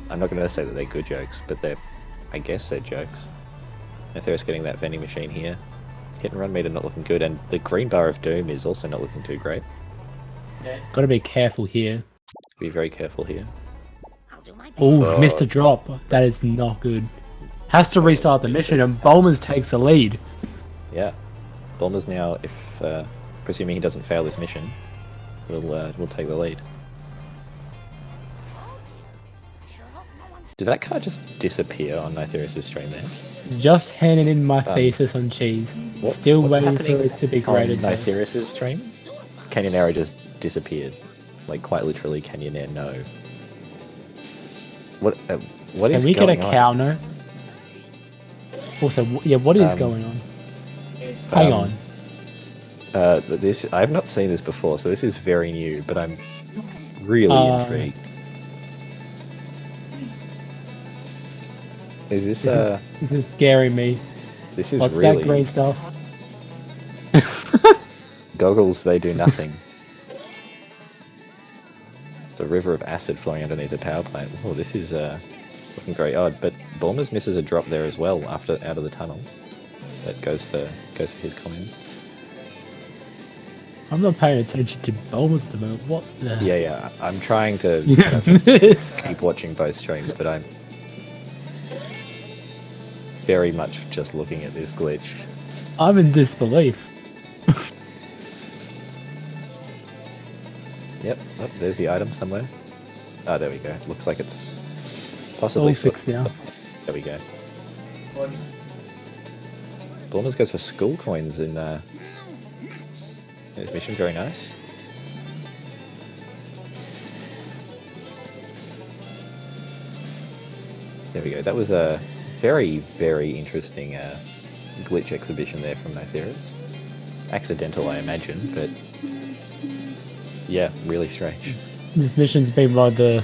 I'm not going to say that they're good jokes, but I guess they're jokes. Nytheris getting that vending machine here. Hit and run meter not looking good, and the green bar of doom is also not looking too great. Gotta be careful here. Be very careful here. I'll do my best. Oh, missed a drop. That is not good. Has to restart the mission, and Bulmers takes the lead. Yeah. Bulmers now, if presuming he doesn't fail this mission, will take the lead. Sure hope no one's Did that car just disappear on Nytheris' stream there? Just handing in my thesis on cheese. Still what's waiting for happening it to be on graded. though. Nytheris' stream? Canyonera just disappeared. Like, quite literally, Canyonera, no. What is Can we get a going on? counter? Also, yeah, what is going on? Hang on. This I have not seen this before, so this is very new, but I'm really intrigued. Is this This is scaring me. this is What's really that grey stuff? goggles, they do nothing. It's a river of acid flowing underneath the power plant. Oh, this is looking very odd, but Bulmers misses a drop there as well after out of the tunnel. That goes for his coins. I'm not paying attention to Bulmers at the moment. What the? Yeah, I'm trying to kind of keep watching both streams, but I'm very much just looking at this glitch. I'm in disbelief. Yep, oh, there's the item somewhere. Oh, there we go. Looks like it's possibly All fixed now. There we go. Bulmers goes for school coins in his mission. Very nice. There we go. That was a very, very interesting glitch exhibition there from Nytheris. Accidental, I imagine, but yeah, really strange. This mission's been rather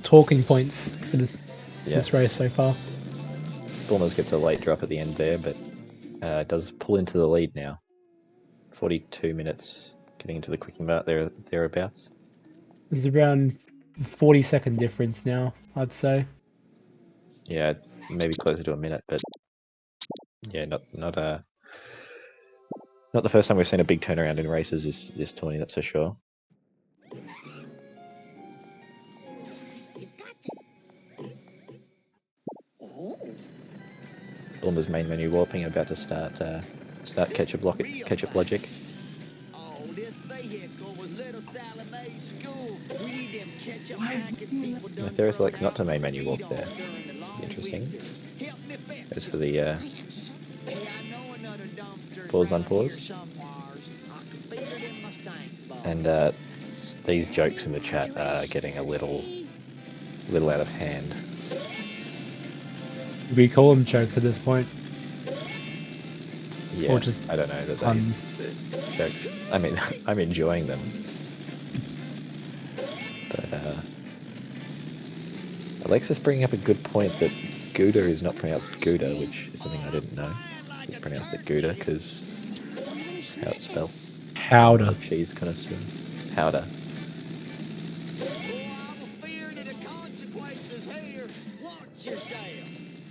talking points for this race so far. Bulmers gets a late drop at the end there, but does pull into the lead now. 42 minutes getting into the quickie mart thereabouts. There's around 40-second difference now, I'd say. Yeah, maybe closer to a minute, but yeah, not the first time we've seen a big turnaround in races this tourney, that's for sure. Bulmers main menu warping, about to start ketchup logic. Oh, this vehicle was little Sally Mae's school. We need them ketchup packets people done Nytheris throw elects not to out main menu warp during there. the long It's interesting. weekend. Help me fix As for the Hey, I know another dumpster's pause on around here pause. somewheres. I can feel it in my stank bug. and these jokes in the chat are getting a little out of hand. We call them jokes at this point. Yeah, Or just I don't know that puns. the jokes. I mean, I'm enjoying them, but Alexis bringing up a good point that Gouda is not pronounced Gouda, which is something I didn't know. It's pronounced it Gouda because how it's spelled. Powder. Cheese connoisseur. Powder.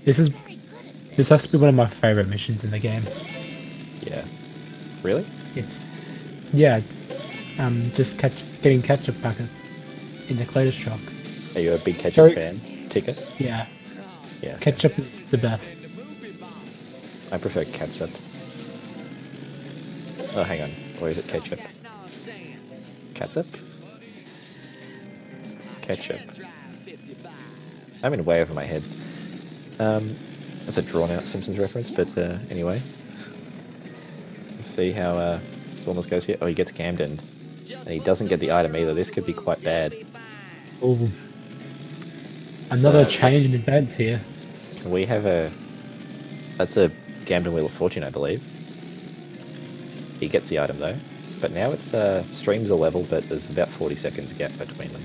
This has to be one of my favorite missions in the game. Yeah. Really? Just getting ketchup packets in the Clayton's truck. Are you a big ketchup Sorry? fan? Ticker? Yeah, Yeah. ketchup is the best. I prefer catsup. Oh, hang on. Or is it ketchup? Catsup? Ketchup. I'm in way over my head. That's a drawn-out Simpsons reference, but anyway. Let's see how Bulmers goes here. Oh, he gets Camdened. And he doesn't get the item either. This could be quite bad. Oh, another So, change in events here. Can we have a... That's a Gamden Wheel of Fortune, I believe. He gets the item though. But now it's streams are level, but there's about 40 seconds gap between them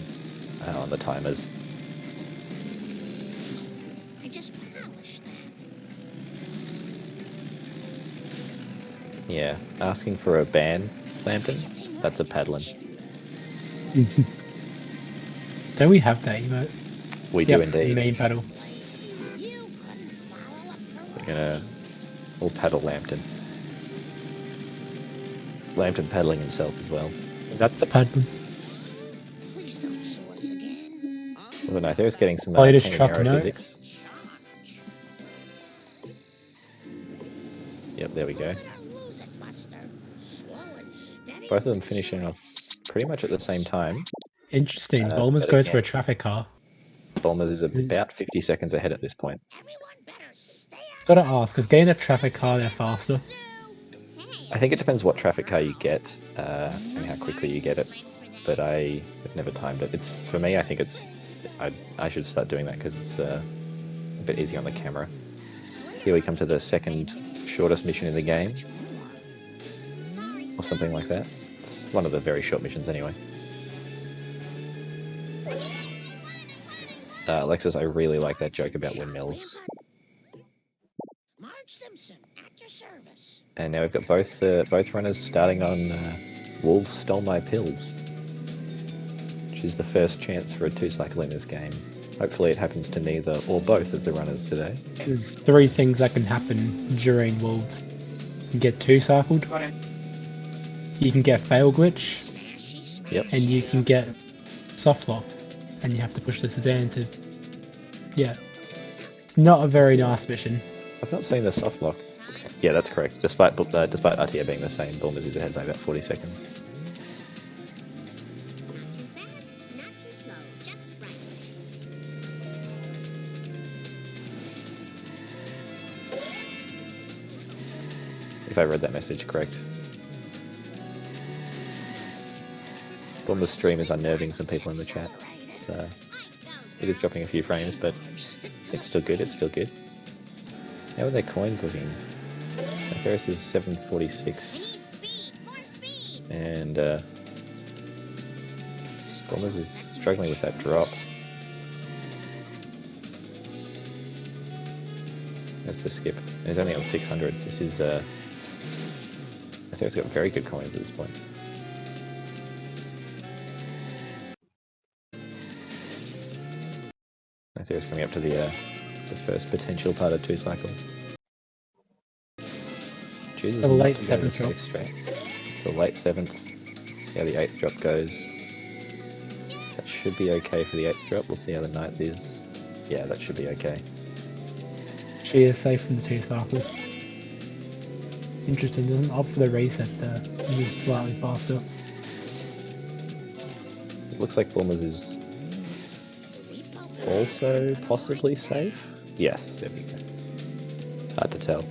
on the timers. I just polished that. Yeah, asking for a ban, Lambton, that's a paddling. Don't we have that emote? We do indeed. Main battle. You couldn't follow up We're we'll paddle Lambton. Lambton paddling himself as well. That's a paddle. Please don't sue us again. Well, no, there's getting some Latest pain in truck arrow note. physics. Yep, there we go. Lose it, Buster. Slow and steady. Both of them finishing off pretty much at the same time. Interesting. Bulmers but goes for a again- traffic car. Bulmers is about 50 seconds ahead at this point. Everyone better stay out. Gotta ask, because getting a traffic car there faster. I think it depends what traffic car you get and how quickly you get it. But I have never timed it. It's for me. I think it's. I should start doing that because it's a bit easy on the camera. Here we come to the second shortest mission in the game, or something like that. It's one of the very short missions anyway. Alexis, I really like that joke about windmills. Marge Simpson at your service. And now we've got both runners starting on Wolves Stole My Pills, which is the first chance for a 2-cycle in this game. Hopefully it happens to neither or both of the runners today. There's 3 things that can happen during Wolves. You can get 2-cycled, Got it. you can get fail glitch, Smashy smash. Yep. and you can get soft lock. And you have to push the sedan to... Yeah. It's not a very nice mission. I've not seen the soft lock. Yeah, that's correct. Despite RTA being the same, Bulmers is ahead by about 40 seconds. Not too fast, not too slow, just right. If I read that message correct. Bulmers' stream is unnerving some people in the chat. So it is dropping a few frames, but it's still good. It's still good. How are their coins looking? Nytheris is 746, Speed, more speed. and Bulmers is struggling with that drop. That's the skip. And he's only on 600. This is Nytheris got very good coins at this point. Nytheris coming up to the first potential part of 2-cycle. Jesus, The late not going 7th drop. straight. It's the late 7th. See how the 8th drop goes. That should be okay for the 8th drop. We'll see how the 9th is. Yeah, that should be okay. She is safe from the 2-cycle. Interesting, doesn't opt for the reset there. It is slightly faster. It looks like Bulmers is also possibly safe. Yes, there we go. Hard to tell.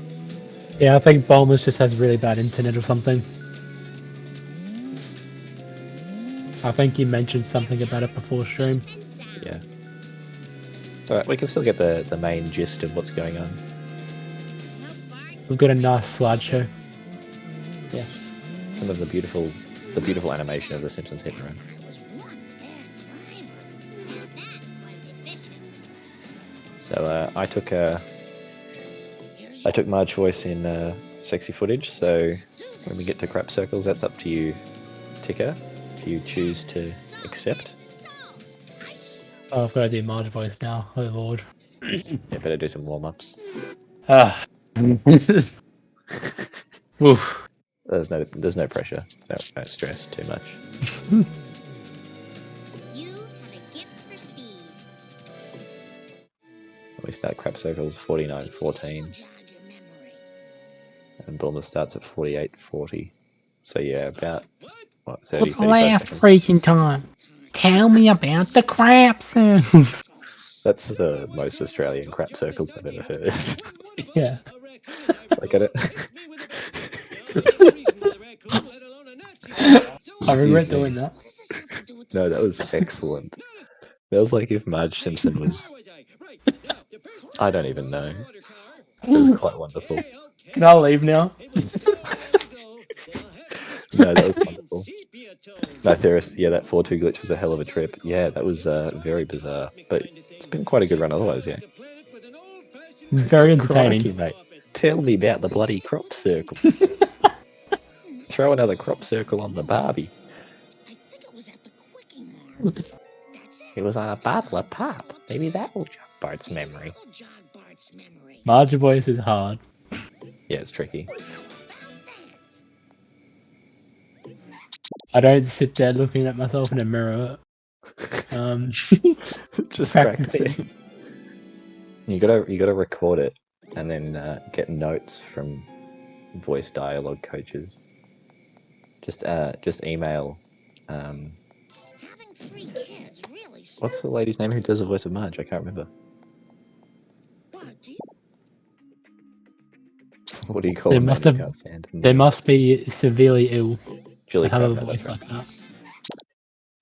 Yeah, I think Bulmers just has really bad internet or something. I think you mentioned something about it before stream. Yeah. It's alright, we can still get the main gist of what's going on. We've got a nice slideshow. Yeah. Some of the beautiful animation of the Simpsons hit and run. So I took Marge voice in sexy footage. So when we get to crap circles, that's up to you, Ticker, if you choose to accept. Oh, I've got to do Marge voice now. Oh lord. Yeah, better do some warm ups. Ah. This is... Woof. There's no pressure. No stress too much. You have a gift for speed. We start crap circles 49.14, and Bulmer starts at 48.40. So yeah, about what 30, 35 seconds. freaking time. Tell me about the crap circles. That's the most Australian crap circles I've ever heard. Yeah. Like at it. I regret Excuse me. doing that. What does this have to do with No, that was excellent. That was like if Marge Simpson was. I don't even know. It was quite wonderful. Can I leave now? No, that was wonderful. Nytheris, yeah, that 4-2 glitch was a hell of a trip. Yeah, that was very bizarre. But it's been quite a good run otherwise, yeah. Very entertaining. Crikey, mate. Tell me about the bloody crop circles. Throw another crop circle on the Barbie. I think it was at the Quickie Mart. That's it. It was on a bottle of pop. Maybe that will jog Bart's memory. That'll jog Bart's memory. Marge voice is hard. Yeah, it's tricky. I don't sit there looking at myself in a mirror. Just Practicing. practicing. You gotta record it and then get notes from voice dialogue coaches. Just email. Having 3 kids really. What's the lady's name who does the voice of Marge? I can't remember. What do you call They a man must who have- can't stand? They must be severely ill Julie to have a Craven, voice that's right. like that.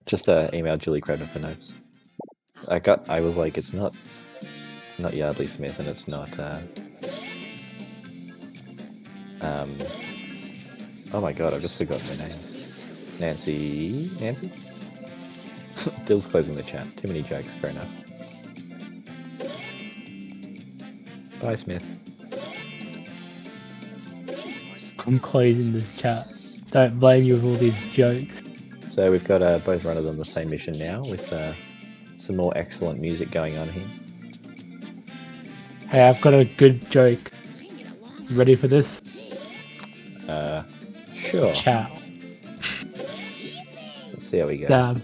Just email Julie Craven for notes. I was like, it's not Yardley Smith, and it's not. Oh my god, I've just forgotten their names. Nancy. Dill's closing the chat. Too many jokes. Fair enough. Bye, Smith. I'm closing this chat. Don't blame you with all these jokes. So we've got both runners on the same mission now, with some more excellent music going on here. Hey, I've got a good joke. Ready for this? Sure. Chat. Let's see how we go. Dab.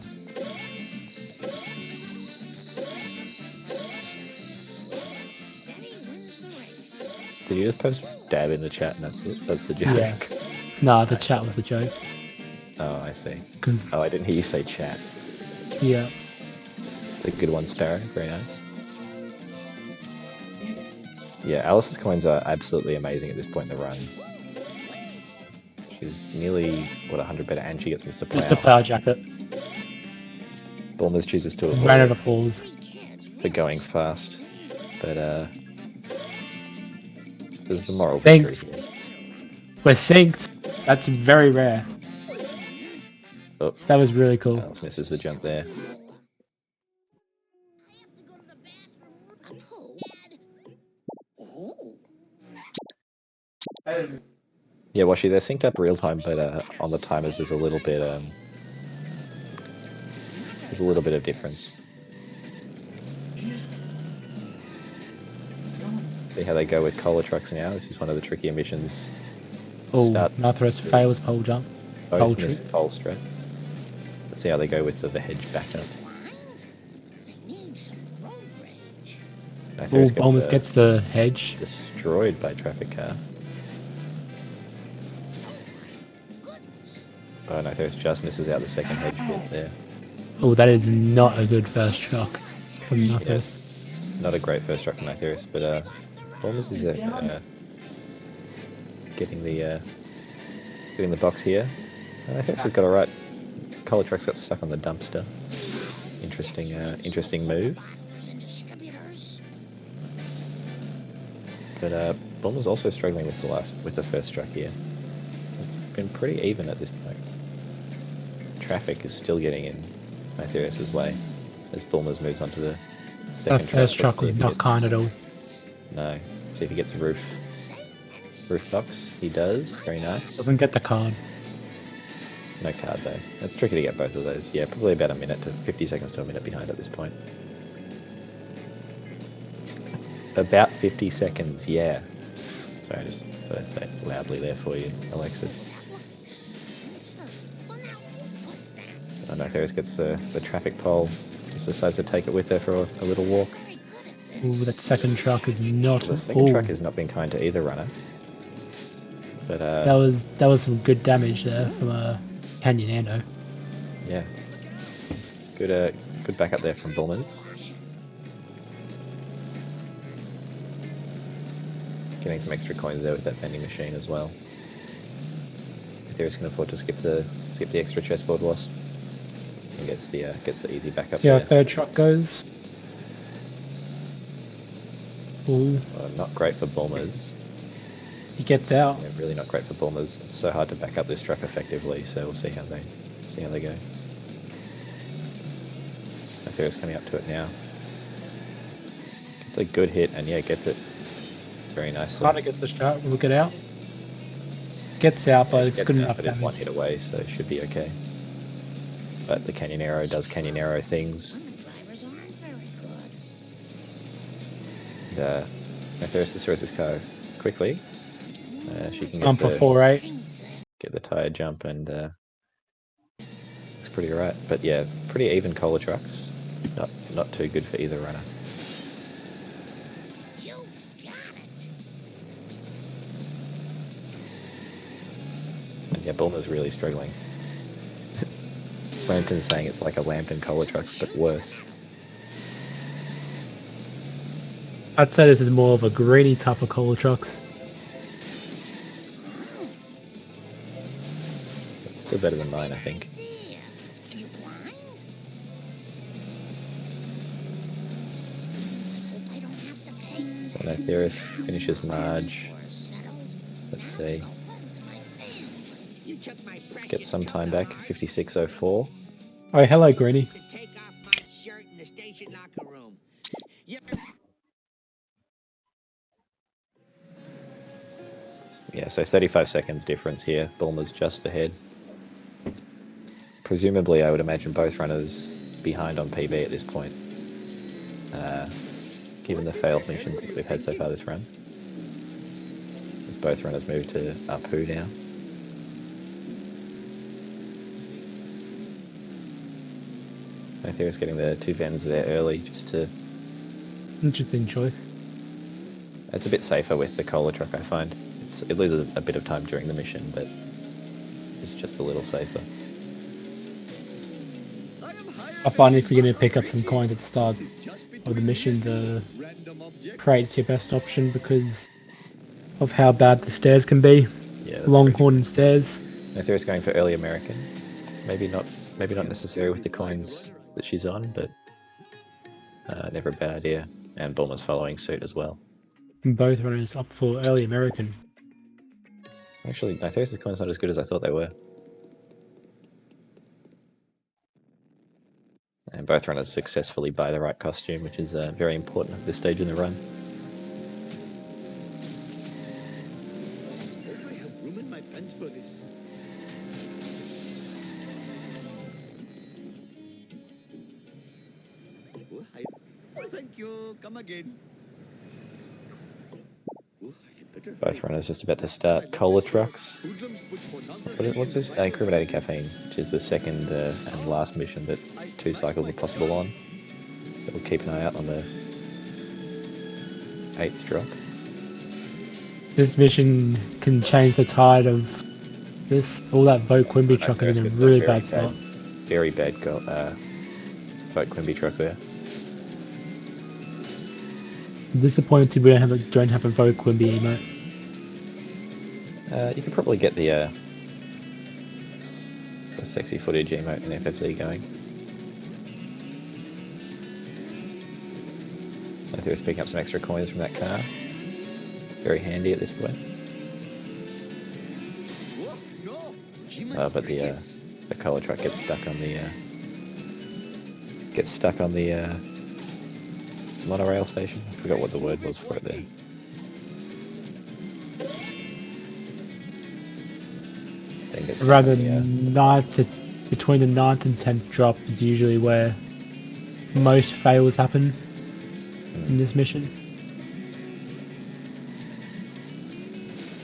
Did you just post dab in the chat and that's it? That's the joke. Yeah. Nah, the chat was the joke. Oh, I see. 'Cause, Oh, I didn't hear you say chat. yeah. It's a good one, Sparrow. Very nice. Yeah, Alice's coins are absolutely amazing at this point in the run. She's nearly, 100 better, and she gets Mr. Plow. Mr. Plow Jacket. Bulmers chooses to avoid Round it of applause. for going fast. But, there's the moral Thanks. victory here. We're synced. That's very rare. Oh, That was really cool. Alice misses the jump there. Yeah, Washi, they're synced up real time, but on the timers there's a little bit of difference. See how they go with cola trucks now. This is one of the trickier missions. Oh, Start Nytheris fails pole jump. both poultry. miss pole strut. Let's see how they go with the hedge backup. Oh, Nytheris Bulmers gets the hedge. destroyed by traffic car. Oh, Nytheris just misses out the second hedge bit there. Oh, that is not a good first shock from Nytheris. Yes. Not a great first truck from Nytheris, but Bulmers is getting the box here. Nytheris has got alright. Cola truck's got stuck on the dumpster. Interesting move. But Bulmers also struggling with the first truck here. It's been pretty even at this point. Traffic is still getting in Nytheris' way as Bulmers moves onto the That second truck. first Let's truck see was if he not gets- kind at all. No. See if he gets roof box. He does. Very nice. Doesn't get the card. No card though. It's tricky to get both of those. Yeah, probably about 50 seconds to a minute behind at this point. About 50 seconds, yeah. Sorry, just so I say it loudly there for you, Alexis. I know Nytheris gets the traffic pole. Just decides to take it with her for a little walk. Ooh, that second truck is not. The second Ooh, truck has not been kind to either runner. But That was some good damage there from Canyon Ando. yeah. Good backup there from Bulmers. Getting some extra coins there with that vending machine as well. Nytheris can afford to skip the extra chessboard loss and gets the easy backup See how there. third truck goes. Ooh, Not great for Bulmers. he gets out. Yeah, really not great for Bulmers. It's so hard to back up this truck effectively, so we'll see how they go. Nytheris coming up to it now. It's a good hit, and yeah, gets it very nicely. Trying to get the shot. We'll get out. Gets out, but it's Gets good out, enough but it's one damage. hit away, so it should be okay. But the Canyon Arrow does Canyon Arrow things. Some drivers aren't very good. And Nytheris destroys his car quickly. She can Bumper get 4-8. the tire jump, and looks pretty alright. But yeah, pretty even cola trucks. Not too good for either runner. You got it. And yeah, Bulmer's really struggling. Lambton's saying it's like a Lambton cola trucks, but worse. I'd say this is more of a greeny type of cola trucks. It's still better than mine, I think. There. Are you blind? I hope I don't have to pay. So Nytheris finishes Marge. Or settled. Let's see. Go home to my family. You took my Get some time back. 56.04. Oh, hello, Greeny. To take off my shirt in the station locker room. Yeah, so 35 seconds difference here. Bulmer's just ahead. Presumably, I would imagine both runners behind on PB at this point, given the failed missions that we've had so far this run. As both runners move to Apu now. Nytheris getting the two Vens there early, just to... Interesting choice. It's a bit safer with the cola truck, I find. It loses a bit of time during the mission, but it's just a little safer. I find if you're going to pick up some coins at the start of the mission, the crate's your best option because of how bad the stairs can be. Yeah, that's Longhorn and stairs. Nytheris going for early American. Maybe not necessary with the coins that she's on, but never a bad idea. And Bulmer's following suit as well. Both runners up for early American. Actually, Nytheris' coins not as good as I thought they were. And both runners successfully buy the right costume, which is very important at this stage in the run. I have room in my pants for this. Oh, thank you. Come again. Oh, I had better. Both runners just about to start cola trucks. What's this? Incriminating caffeine, which is the second and last mission that 2 cycles are possible on. So we'll keep an eye out on the 8th drop. This mission can change the tide of this. All that Vote Quimby truck is in a It's really very bad spot. Very bad Vote Quimby truck there. I'm disappointed we don't have a Vote Quimby emote. You could probably get the sexy footage emote in FFC going. Nytheris picking up some extra coins from that car. Very handy at this point. But the cola truck gets stuck on the monorail station. I forgot what the word was for it there. Then gets stuck Rather on the, between the 9th and 10th drop is usually where most fails happen in this mission.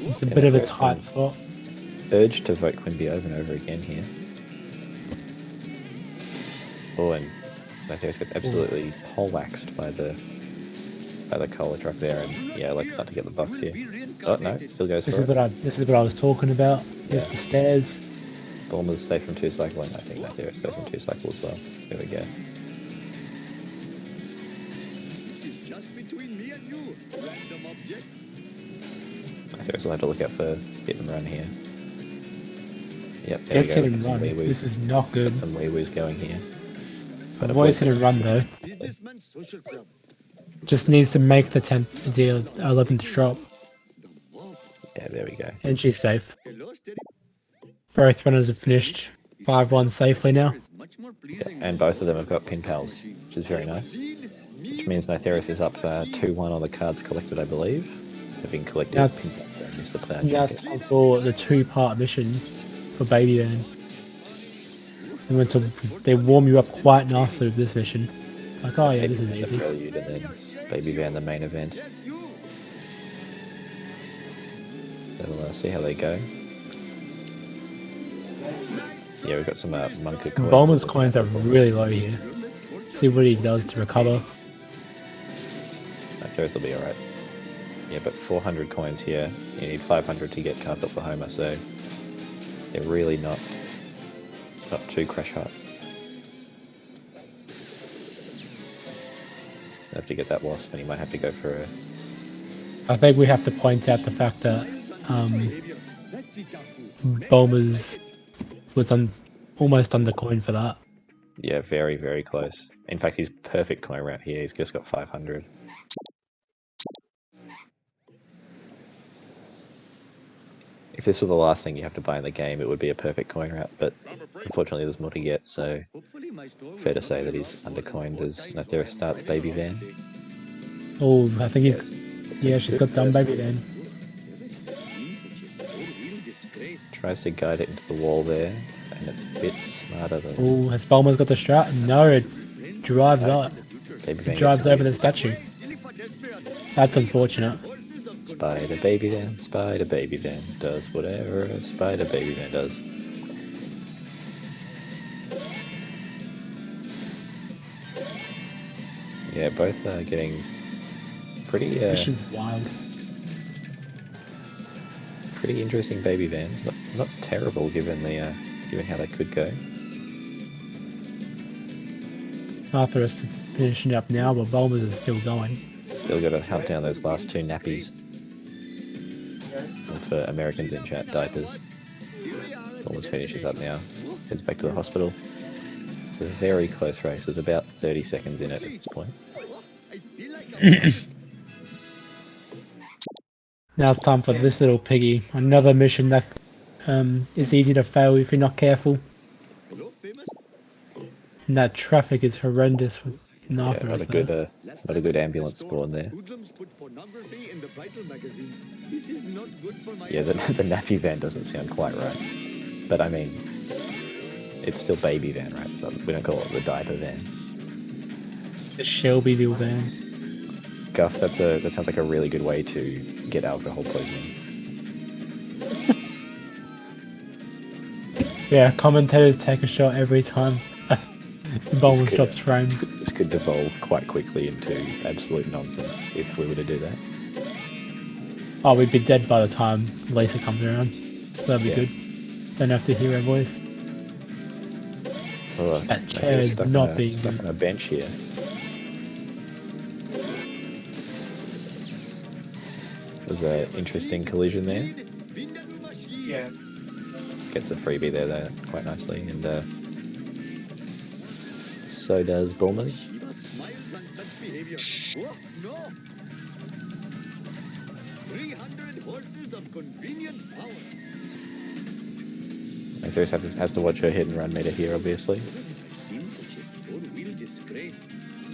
It's a bit of a tight spot. urge to vote Quimby over and over again here. Oh, and Nytheris gets absolutely poleaxed by the cola truck there, and yeah, let's start to get the box here. Oh no, still goes for it. This is what I was talking about with the stairs. Bulmer's safe from 2 cycle, and I think Nytheris safe from 2 cycle as well. There we go. This is just between me and you, random object. Nytheris will have to look out for hit and run here. Yep, there Gets we hit go. and Got some run. wee-woos. This is not good. Got some wee-woos going here. But Avoids hit and run though. Businessman's social club. Just needs to make the 10 deal 11 to drop. Yeah, there we go. And she's safe. Hello, steady. Both runners have finished 5-1 safely now. Much more Yeah, pleasing. and both of them have got pin pals, which is very nice. Which means Nytheris is up 2-1 on the cards collected, I believe. Having collected That's- pin pals and missed the player Now it's jacket. time for the 2-part mission for Baby Van. They warm you up quite nicely with this mission. It's like, oh yeah, this is The easy. prelude and then Baby Van, the main event. Yes, you. So we'll see how they go. Yeah, we've got some Monka coins. Bulmer's coins are really low here. See what he does to recover. Nytheris will be alright. Yeah, but 400 coins here. You need 500 to get Carpet for Homer, so they're really not too crash hot. Have to get that wasp, and he might have to go for a. I think we have to point out the fact that Bulmer's was almost under coin for that. Yeah, very, very close. In fact, he's perfect coin route here. He's just got 500. If this were the last thing you have to buy in the game, it would be a perfect coin route, but unfortunately there's more to get, so Hopefully my store will fair to not say be that he's lost. undercoined as Nytheris starts Baby Van. Oh, I think he's... It's Yeah, a she's good got done first Baby one. Van. Tries to guide it into the wall there, and it's a bit smarter than Oh, has Bulmer's got the strat? No, it drives up. Baby It Van. drives gets over the statue. That's unfortunate. Spider Baby Van, Spider Baby Van does whatever a Spider Baby Van does. Yeah, both are getting pretty Mission's wild. pretty interesting baby vans. Not terrible given the given how they could go. Nytheris is finishing up now, but Bulmer's is still going. Still got to hunt down those last two nappies. And for Americans in chat, diapers. Almost finishes up now. Heads back to the hospital. It's a very close race. There's about 30 seconds in it at this point. Now it's time for this little piggy. Another mission that is easy to fail if you're not careful. And that traffic is horrendous with Yeah, Nytheris. not a good ambulance spawn there. Hoodlums put pornography in the vital magazines. This is not good for my Yeah, the nappy van doesn't sound quite right. But I mean, it's still baby van, right? So we don't call it the diaper van. The Shelbyville van. Guff, that sounds like a really good way to get alcohol poisoning. Yeah, commentators take a shot every time Bulmer This could- stops frames. This could devolve quite quickly into absolute nonsense if we were to do that. Oh, we'd be dead by the time Lisa comes around. So that'd be Yeah. good. Don't have to hear her voice. Oh, That okay, chair is not being stuck good. on a bench here. There's an interesting collision there. Yeah. Gets a freebie there though, quite nicely, and so does Bulmers. Shiva smiles on such behavior. Oh, no! 300 horses of convenient power. Nytheris has to watch her hit and run meter here, obviously. I've seen such a four-wheel disgrace.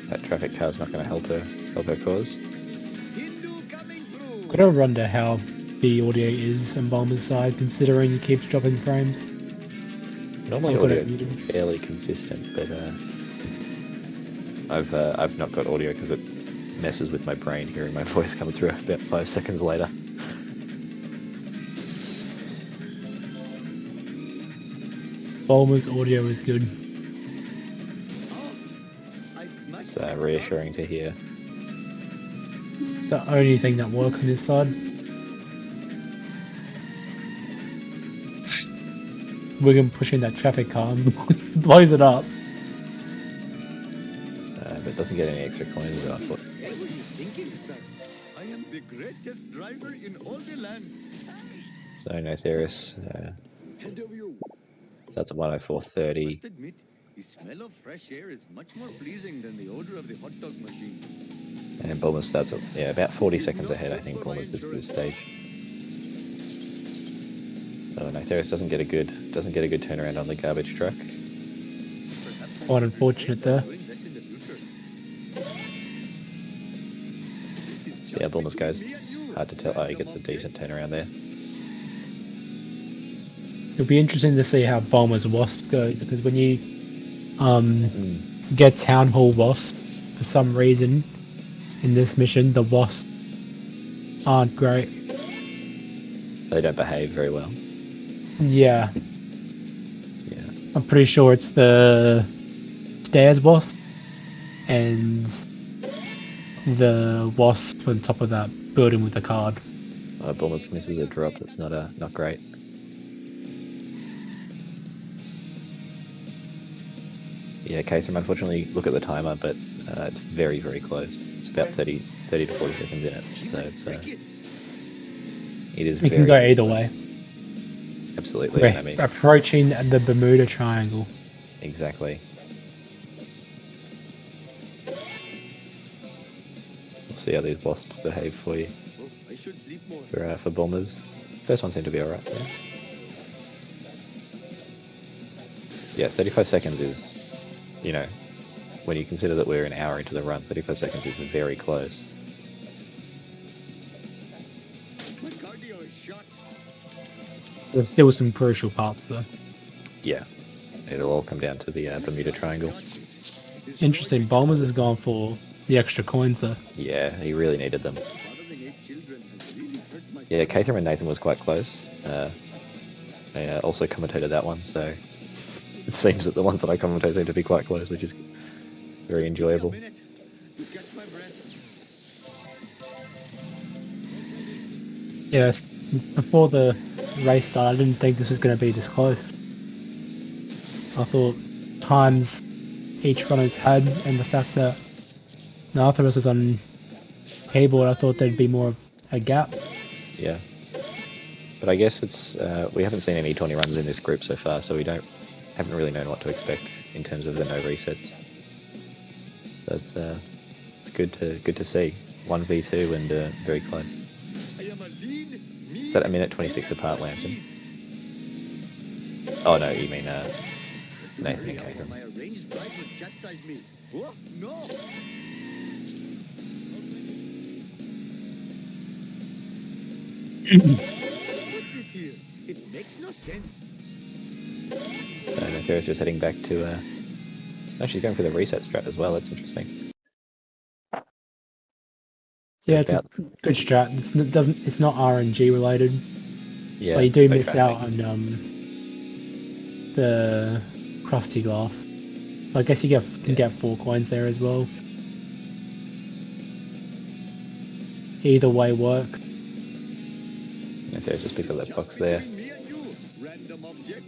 That traffic car's not going to help her cause. Hindu coming through. Gotta wonder how the audio is on Bulmer's side, considering he keeps dropping frames. Normally I've got audio it muted. is fairly consistent, but I've not got audio because it messes with my brain hearing my voice coming through about 5 seconds later. Bulmer's audio is good. I smashed It's reassuring to hear. It's the only thing that works on his side. Wiggum pushing that traffic car and blows it up. But doesn't get any extra coins, I thought. Hey, what are you thinking, sir? I am the greatest driver in all the land. So Nytheris Head of you. starts at 104.30. Must admit, the smell of fresh air is much more pleasing than the odor of the hot dog machine. And Bulmers starts at, yeah, about 40 seconds ahead, I think, Bulmers this stage. So Nytheris doesn't get a good turnaround on the garbage truck. Quite unfortunate there. See how Bulmers goes. It's hard to tell. Oh, he gets a decent turnaround there. It'll be interesting to see how Bombers Wasps goes, because when you get Town Hall Wasp, for some reason in this mission the Wasps aren't great. They don't behave very well. Yeah. Yeah. I'm pretty sure it's the Stairs Wasp and the Wasp on top of that building with the card. Bulmers misses a drop. That's not great. Yeah, Caterham, unfortunately, look at the timer, but it's very, very close. It's about 30 to 40 seconds in it, so it is. It can go either way. Absolutely, We're I mean, approaching the Bermuda Triangle. exactly. We'll see how these wasps behave for you. For Bulmers. First one seemed to be alright. Yeah, 35 seconds is, you know, when you consider that we're an hour into the run, 35 seconds is very close. My cardio is shot. There's still some crucial parts though. Yeah, it'll all come down to the Bermuda Triangle. Interesting, Bombers has gone for the extra coins though. Yeah, he really needed them. Yeah, Caterham and Nathan was quite close. I also commentated that one, so it seems that the ones that I commentate seem to be quite close, which is very enjoyable. Yes, before the race started, I didn't think this was going to be this close. I thought times each runner's had, and the fact that Nytheris is on keyboard, I thought there'd be more of a gap. Yeah. But I guess it's we haven't seen any 20 runs in this group so far, so we haven't really known what to expect in terms of the no resets. So it's good to see 1v2 and very close. Is that a minute 26 apart, Lambton? Oh no, you mean Nathan and Caterham. My arranged bride would chastise me. Oh, no! What's this here? It makes no sense. So Nytheris just heading back to no, she's going for the reset strat as well. That's interesting. Yeah, it's a good strat. It's not RNG related. Yeah, but you do no miss out traffic. on the crusty glass. So I guess you can get 4 coins there as well. Either way works. Nytheris just picks up that box there. Me and you, random object.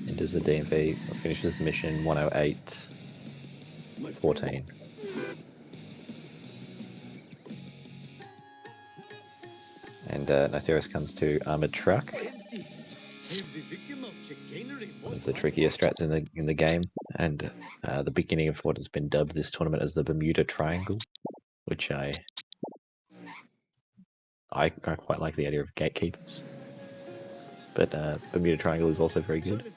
Enters the DMV, finishes the mission 108.14. And Nytheris comes to armored truck. One of the trickier strats in the game, and the beginning of what has been dubbed this tournament as the Bermuda Triangle, which I quite like the idea of gatekeepers. But Bermuda Triangle is also very good.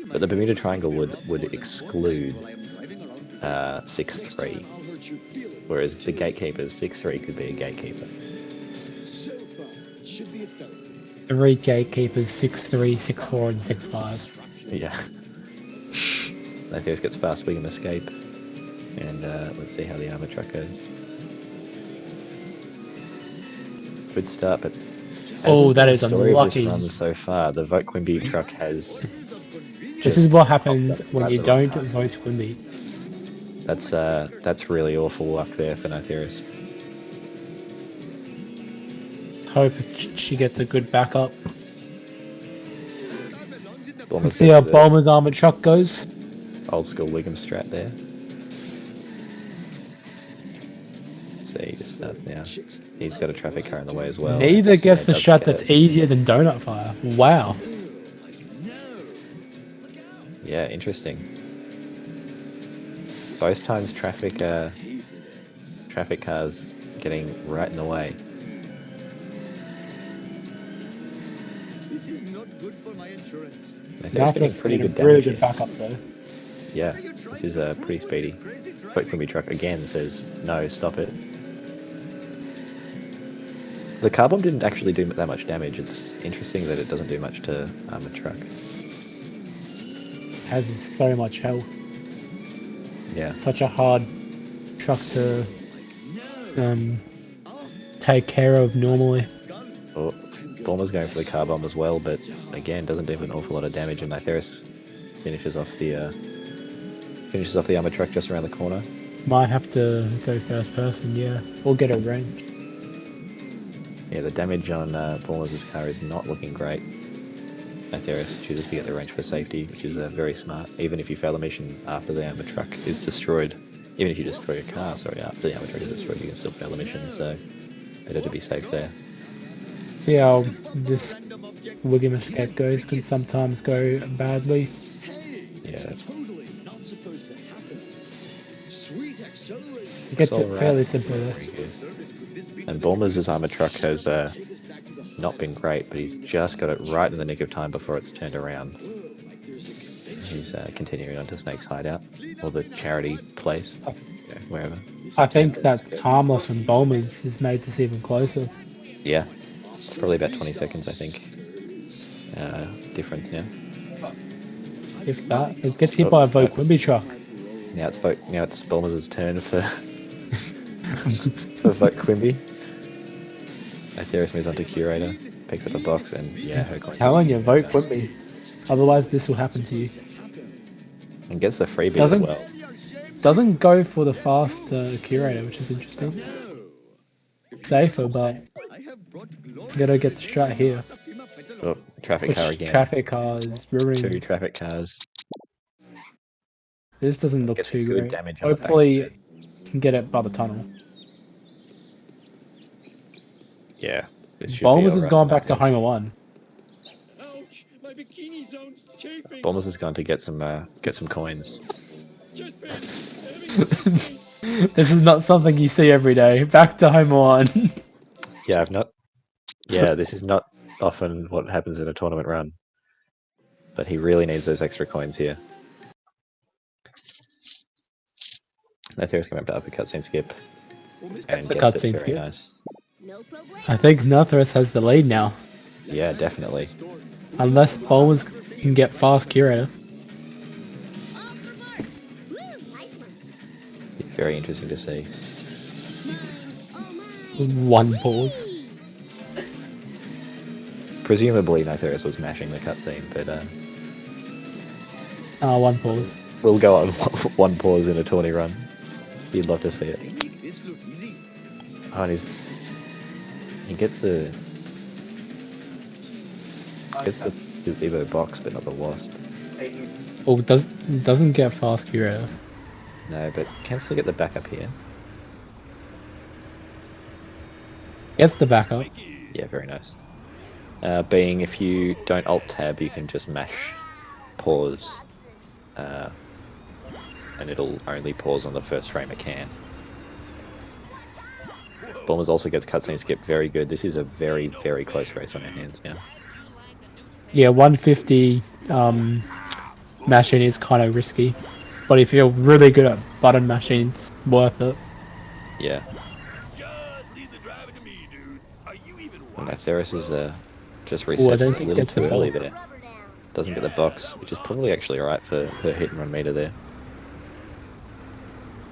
But the Bermuda Triangle would exclude 6-3, whereas the gatekeepers 6-3 could be a gatekeeper. 3 gatekeepers, 6-3, 6-4, and 6-5. Yeah. Nytheris gets fast wing and escape, and let's see how the armor truck goes. Good start, but Oh, that is story of this unlucky. run so far. The Vote Quimby truck has. This is what happens when you don't vote Quimby. That's really awful luck there for Nytheris. Hope she gets a good backup. Almost See how Bulmer's armored truck goes? old school Wiggum strat there. See, he just starts now. He's got a traffic car in the way as well. Neither gets Yeah, the doesn't shot get that's it. easier than donut fire. Wow. Yeah, interesting. Both times traffic cars getting right in the way. This is not good for my insurance. Nytheris getting pretty good really damage. good Here. backup though. Yeah, this is pretty speedy. Quimby truck again says no, stop it. The car bomb didn't actually do that much damage. It's interesting that it doesn't do much to armored truck. Has so much health. Yeah, Such a hard truck to take care of normally. oh, Bulmer's going for the car bomb as well, but again doesn't do an awful lot of damage. And Nytheris finishes off the armored truck just around the corner. Might have to go first person, yeah. Or get a range. Yeah, the damage on Bulmer's car is not looking great. Nytheris chooses to get the range for safety, which is very smart. Even if you fail a mission after the armored truck is destroyed, even if you destroy your car, sorry, after the armored truck is destroyed, you can still fail a mission, so better to be safe there. See how this Wiggum escape goes, can sometimes go badly. Yeah, Totally not supposed to happen. Sweet acceleration. It gets all it right. fairly simple though. and Bulmer's armored truck has not been great, but he's just got it right in the nick of time before it's turned around. He's continuing on to Snake's hideout, or the charity place, wherever. I think that time loss from Bulmer's has made this even closer. Yeah, it's probably about 20 seconds, I think. Difference now. If that, it gets hit by a Vogue Quimby truck. Now it's Bulmer's turn for for Vote Quimby. Nytheris moves on to Curator, picks up a box, and yeah, her coin. Telling you, vote Quimby. Otherwise, this will happen to you. And gets the freebie Doesn't- as well. Doesn't go for the fast curator, which is interesting. Safer, but gotta get the strat here. Oh, traffic Which car again. traffic car is ruining. 2 traffic cars. This doesn't look Gets too good great. damage on the back. Hopefully, can get it by the tunnel. Yeah. This should Bulmer's be has alright gone in back to that case. Homer 1. Ouch! My bikini zone's chafing. Bulmer's has gone to get some coins. Just been This is not something you see every day. Back to Homer 1. Yeah, Yeah, this is not often what happens in a tournament run. But he really needs those extra coins here. Nytheris coming up to upper cutscene skip. And the gets it cutscene very skip. nice. No problem. I think Nytheris has the lead now. Yeah, definitely. Unless Bulmer's can get fast curator. All for March. Woo, nice one. Very interesting to see. One pause. Presumably Nytheris was mashing the cutscene, but One pause. we'll go on one pause in a tourney run. You'd love to see it. This look easy. Oh, and he gets the his Evo box, but not the Wasp. Oh, doesn't get fast curator. No, but can still get the backup here. Gets the backup. Yeah, very nice. Being if you don't alt tab, you can just mash pause, and it'll only pause on the first frame it can. Bulmer's also gets cutscene skip, very good. This is a very, very close race on our hands now. Yeah, 150 mashing is kind of risky, but if you're really good at button mashing, it's worth it. Yeah. just leave the driving to me, dude. Are you even And Nytheris is just I reset don't a think little gets the too early ball. there. Doesn't get the box, which is probably actually alright for her hit and run meter there.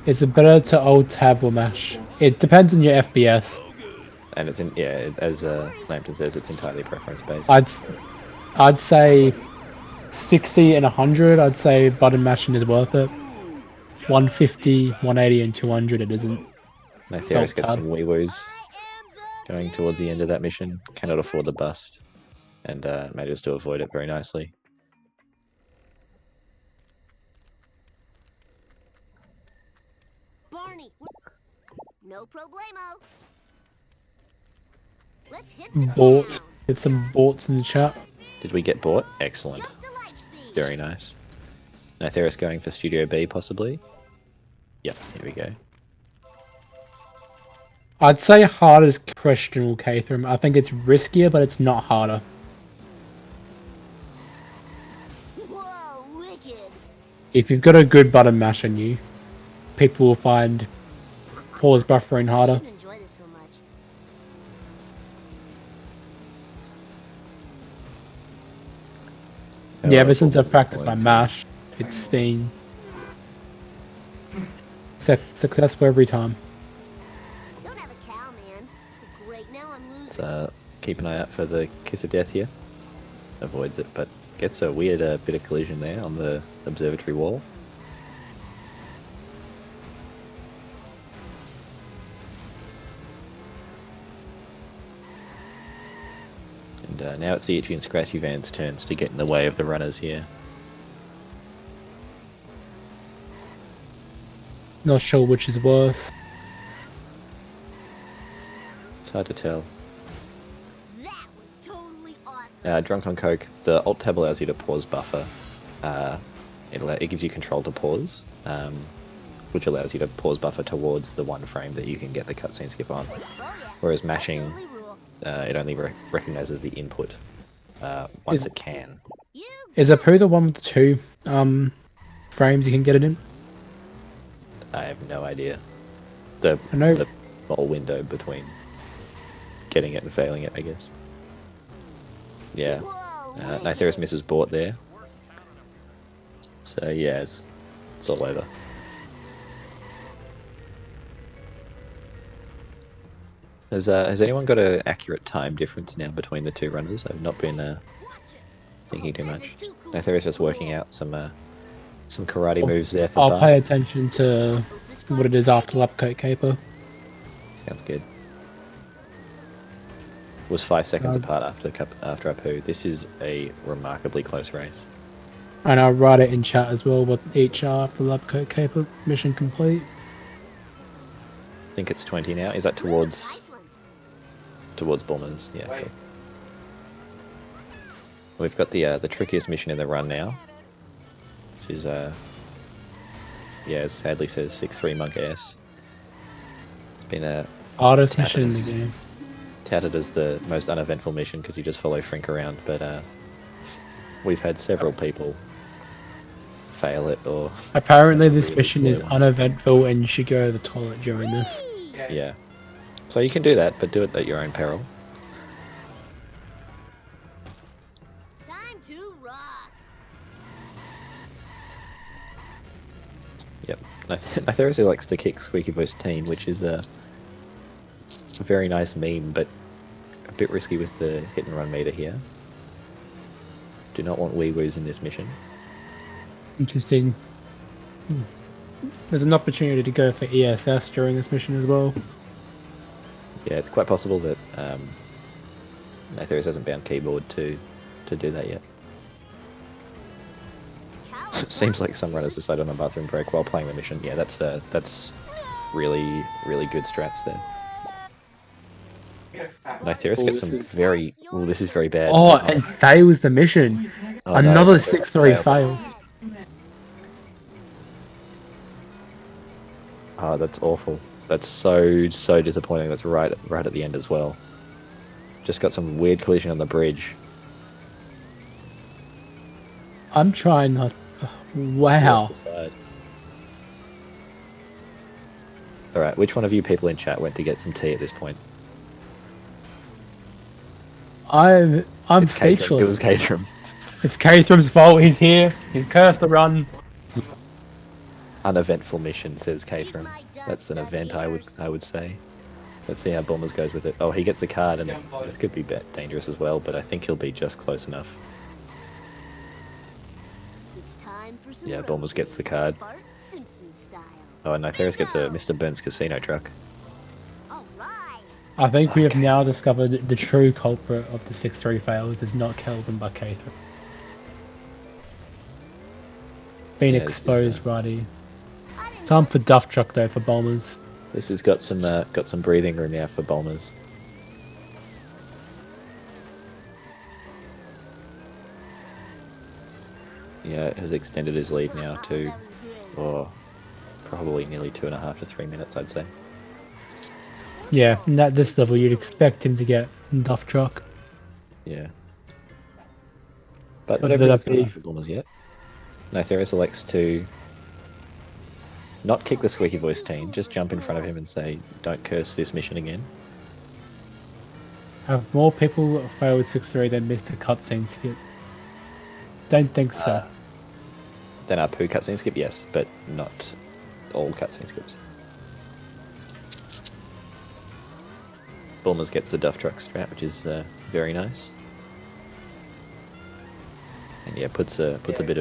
Is it better to alt tab or mash? It depends on your FPS. And it's as Lambton says, it's entirely preference based. I'd say 60 and 100. I'd say button mashing is worth it. 150, 180, and 200 it isn't. Nytheris gets tab. some wee woos going towards the end of that mission. Cannot afford the bust, and manages to avoid it very nicely. No problemo. Let's hit the Bought. town. Get some boards in the chat. Did we get bought? Excellent. Jump to light speed. Very nice. Nytheris going for Studio B, possibly? Yep, here we go. I'd say harder is questionable, Cathram. I think it's riskier, but it's not harder. Whoa, wicked. If you've got a good button mash on you, people will find pause buffering harder. Shouldn't enjoy this so much. Yeah, ever since I've practiced my mash, it's been successful every time. Don't have a cow, man. But great, now I'm losing. Let's keep an eye out for the Kiss of Death here. Avoids it, but gets a weird bit of collision there on the observatory wall. And now it's the Itchy and Scratchy Van's turns to get in the way of the runners here. Not sure which is worse. It's hard to tell. That was totally awesome. Drunk on Coke, the Alt tab allows you to pause buffer. It gives you control to pause, which allows you to pause buffer towards the one frame that you can get the cutscene skip on. Oh, yeah. Whereas mashing, Totally rule. it only recognizes the input once Is- it can. You Is Apu the one with the two frames you can get it in? I have no idea. The I know- the whole window between getting it and failing it, I guess. Yeah. Whoa, Nytheris misses Bort there. So yeah, it's all over. Has anyone got an accurate time difference now between the two runners? I've not been thinking too much. Nytheris is working out some karate moves there for I'll Bart. pay attention to what it is after Lapcoat Caper. Sounds good. Was 5 seconds Um, apart after Apu. This is a remarkably close race. And I'll write it in chat as well what each are after Lapcoat Caper. Mission complete. I think it's 20 now. Is that towards Nice one. Bulmers? Yeah. Cool. We've got the trickiest mission in the run now. This is yeah, as Sadly says 6-3 Monk S. It's been Hardest mission in the game. touted as the most uneventful mission because you just follow Frink around, but we've had several people fail it or Apparently this really mission is slow ones. uneventful and you should go to the toilet during this. Yeah. So you can do that, but do it at your own peril. Time to rock. Yep. Nytheris likes to kick Squeaky Voice Teen, which is a very nice meme, but a bit risky with the hit and run meter here. Do not want wee-woos in this mission. Interesting. There's an opportunity to go for ESS during this mission as well. Yeah, it's quite possible that Nytheris hasn't bound keyboard to do that yet. Seems like some runners decide on a bathroom break while playing the mission. Yeah, that's really good strats there. Nytheris gets some very... Ooh, this is very bad. Oh, and fails the mission. Oh, no, Another Nytheris 6-3 failed. fail. Oh, that's awful. That's so disappointing. That's right at the end as well. Just got some weird collision on the bridge. I'm trying not... Wow. Alright, which one of you people in chat went to get some tea at this point? I'm It's Cathram. speechless. It was Cathram. It's Cathram's fault. He's here. He's cursed the run. Uneventful mission, says Cathram. That's an event, I would say. Let's see how Bulmers goes with it. Oh, he gets a card, and this could be dangerous as well, but I think he'll be just close enough. It's time for some Yeah, Bulmers gets the card. Bart Simpson style. Oh, and Nytheris gets a Mr. Burns casino truck. All right. I think we have now discovered the true culprit of the 6-3 fails is not Kelvin but Cathram. Been Yeah, exposed right here. Time for Duff Truck though for Bombers. This has got some breathing room now for Bulmers. Yeah, it has extended his lead now to, probably nearly 2.5 to 3 minutes, I'd say. Yeah, and at this level, you'd expect him to get Duff Truck. Yeah. But not Whether everything's that gone be- out for Bulmers yet. Nytheris elects to not kick the squeaky voice team, just jump in front of him and say, "Don't curse this mission again." Have more people failed 6-3 than missed a cutscene skip? Don't think so. Then our poo cutscene skip, yes, but not all cutscene skips. Bulmers gets the Duff Truck strat, which is very nice. And yeah, puts a bit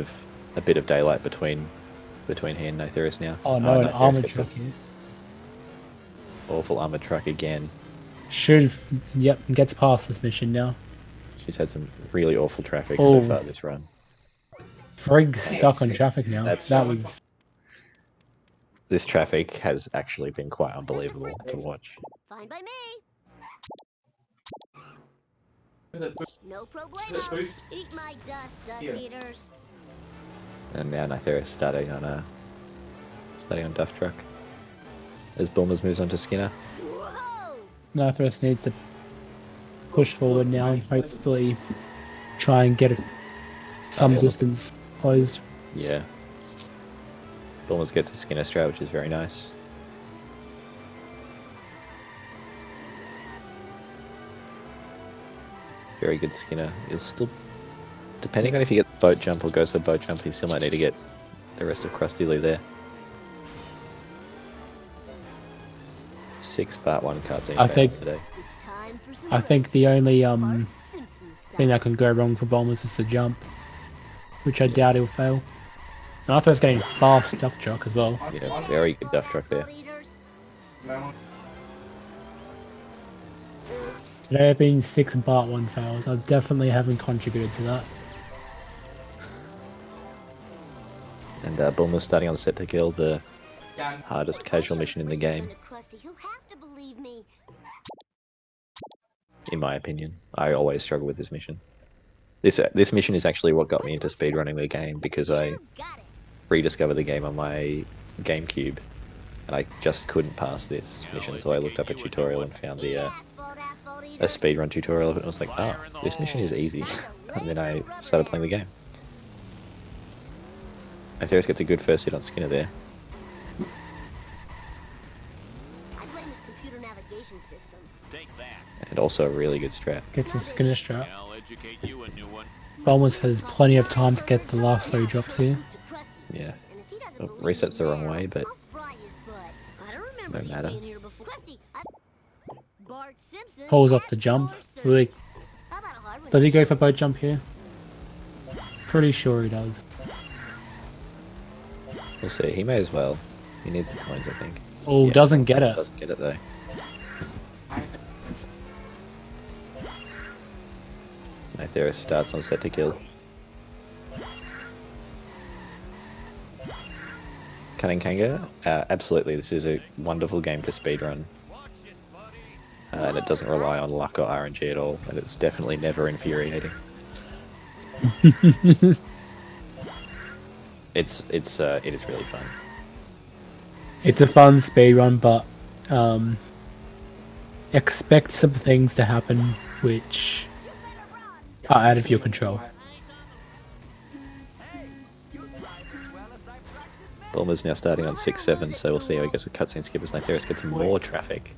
of daylight between he and Nytheris now. Oh no, an Nytheris armored gets truck a here. awful armored truck again. Yep, gets past this mission now. She's had some really awful traffic so far this run. Frig's stuck on traffic now. That's- That was... This traffic has actually been quite unbelievable to watch. Fine by me. No problemo. Eat my dust eaters. And now Nytheris starting on Duff Truck. As Bulmers moves on to Skinner. Whoa! Nytheris needs to push forward now and hopefully try and get some distance closed. Yeah. Bulmers gets a Skinner strat, which is very nice. Very good Skinner. He'll still, depending on if he gets boat jump or goes for boat jump, he still might need to get the rest of Krusty Lou there. 6 part 1 cutscene I think- today. It's time for some I think the only Bart Simpson style. thing that can go wrong for Bulmers is the jump, which I doubt he'll fail. And I thought it's getting fast Duff Truck as well. Yeah, very good Duff Truck there. Eaters. There have been 6 Part 1 fails. I definitely haven't contributed to that. And Bulmer's starting on set to kill, the hardest casual mission in the game, Krusty, he'll have to believe me. in my opinion. I always struggle with this mission. This mission is actually what got me into speedrunning the game, because I You got it. rediscovered the game on my GameCube, and I just couldn't pass this mission, so I looked up a tutorial and found Eat the asphalt a eaters. speedrun tutorial of it, and I was like, oh, this mission is easy. And then I started playing the game. Nytheris gets a good first hit on Skinner there. I blame his computer navigation system. Take that. And also a really good strat. Gets a Skinner strat. I'll educate you a new one. Bulmers has plenty of time to get the last 3 drops here. To Krusty. Yeah. And if he doesn't Oh, believe resets me the wrong now, way, but I'll fry his butt. I don't remember no these matter. being here before. Krusty, Bart Simpson Pulls off at the jump. your Really, service. How about a hard one? does he go for boat jump here? Pretty sure he does. We'll see. He may as well. He needs the coins, I think. Oh, Yeah. doesn't get it. Doesn't get it though. Nytheris starts on set to kill. Cunning Kanga? Absolutely, this is a wonderful game to speedrun. And it doesn't rely on luck or RNG at all, and it's definitely never infuriating. It is really fun. It's a fun speedrun, but expect some things to happen which are out of your control. Bulmer's now starting on 6-7, so we'll see how he goes with cutscene skippers. Nytheris gets more traffic.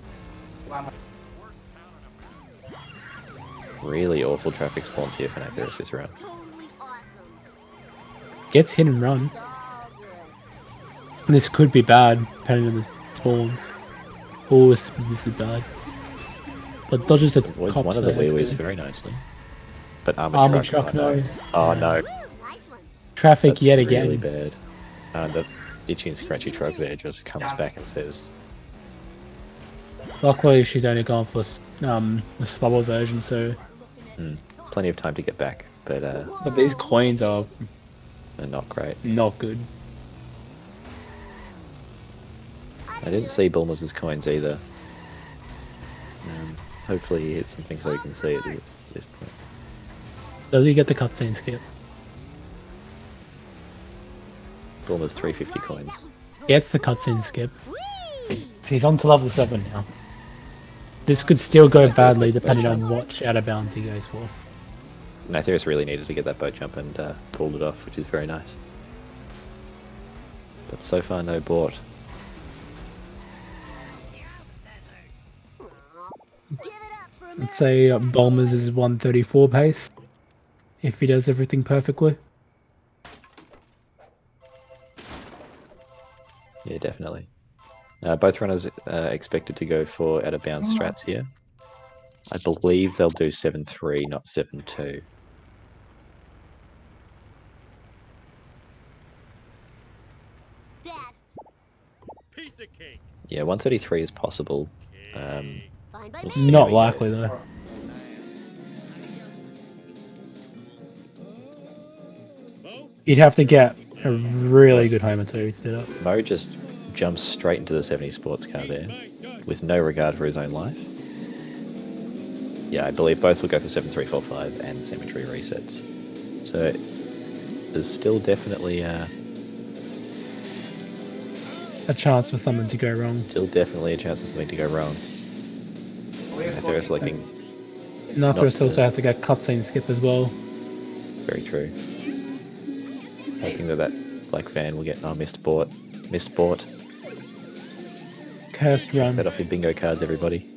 Really awful traffic spawns here for Nytheris this round. Totally awesome. Gets hit and run. It's all good. This could be bad, depending on the spawns. Oh, this is bad. But dodges the Avoids cops one of the there, wheelies so- very nicely. But armored Armored truck, truck, no. Oh no, Woo, nice one. Traffic that's yet really again. bad. The itchy and scratchy truck there just comes back and says, Luckily, she's only gone for the slower version, so. plenty of time to get back, but But these coins are they're not great. not good. I I didn't see Bulmers' coins either. Hopefully he hits something so he can see it at this point. Does he get the cutscene skip? Bulmers 350 coins. Gets the cutscene skip. He's on to level 7 now. This could still go badly depending on what shadow bounds he goes for. Nytheris really needed to get that boat jump and pulled it off, which is very nice. But so far no bought. I'd say Bulmers is 134 pace, if he does everything perfectly. Yeah, definitely. Both runners expected to go for out of bounds strats here. I believe they'll do 7-3, not 7-2. Dad, Piece of cake. Yeah, 133 is possible. fine by We'll me. see how Not he likely goes. though. You'd have to get a really good homer too to do that. Mo just jumps straight into the 70 sports car there, with no regard for his own life. Yeah, I believe both will go for 7-3-4-5 and symmetry resets. So there's still definitely A chance for something to go wrong. a chance of something to go wrong. Nytheris selecting Nytheris not also has to get cutscene skip as well. very true. Hoping that black van will get missed bought. Missed bought. Cursed run. Bet off your bingo cards, everybody.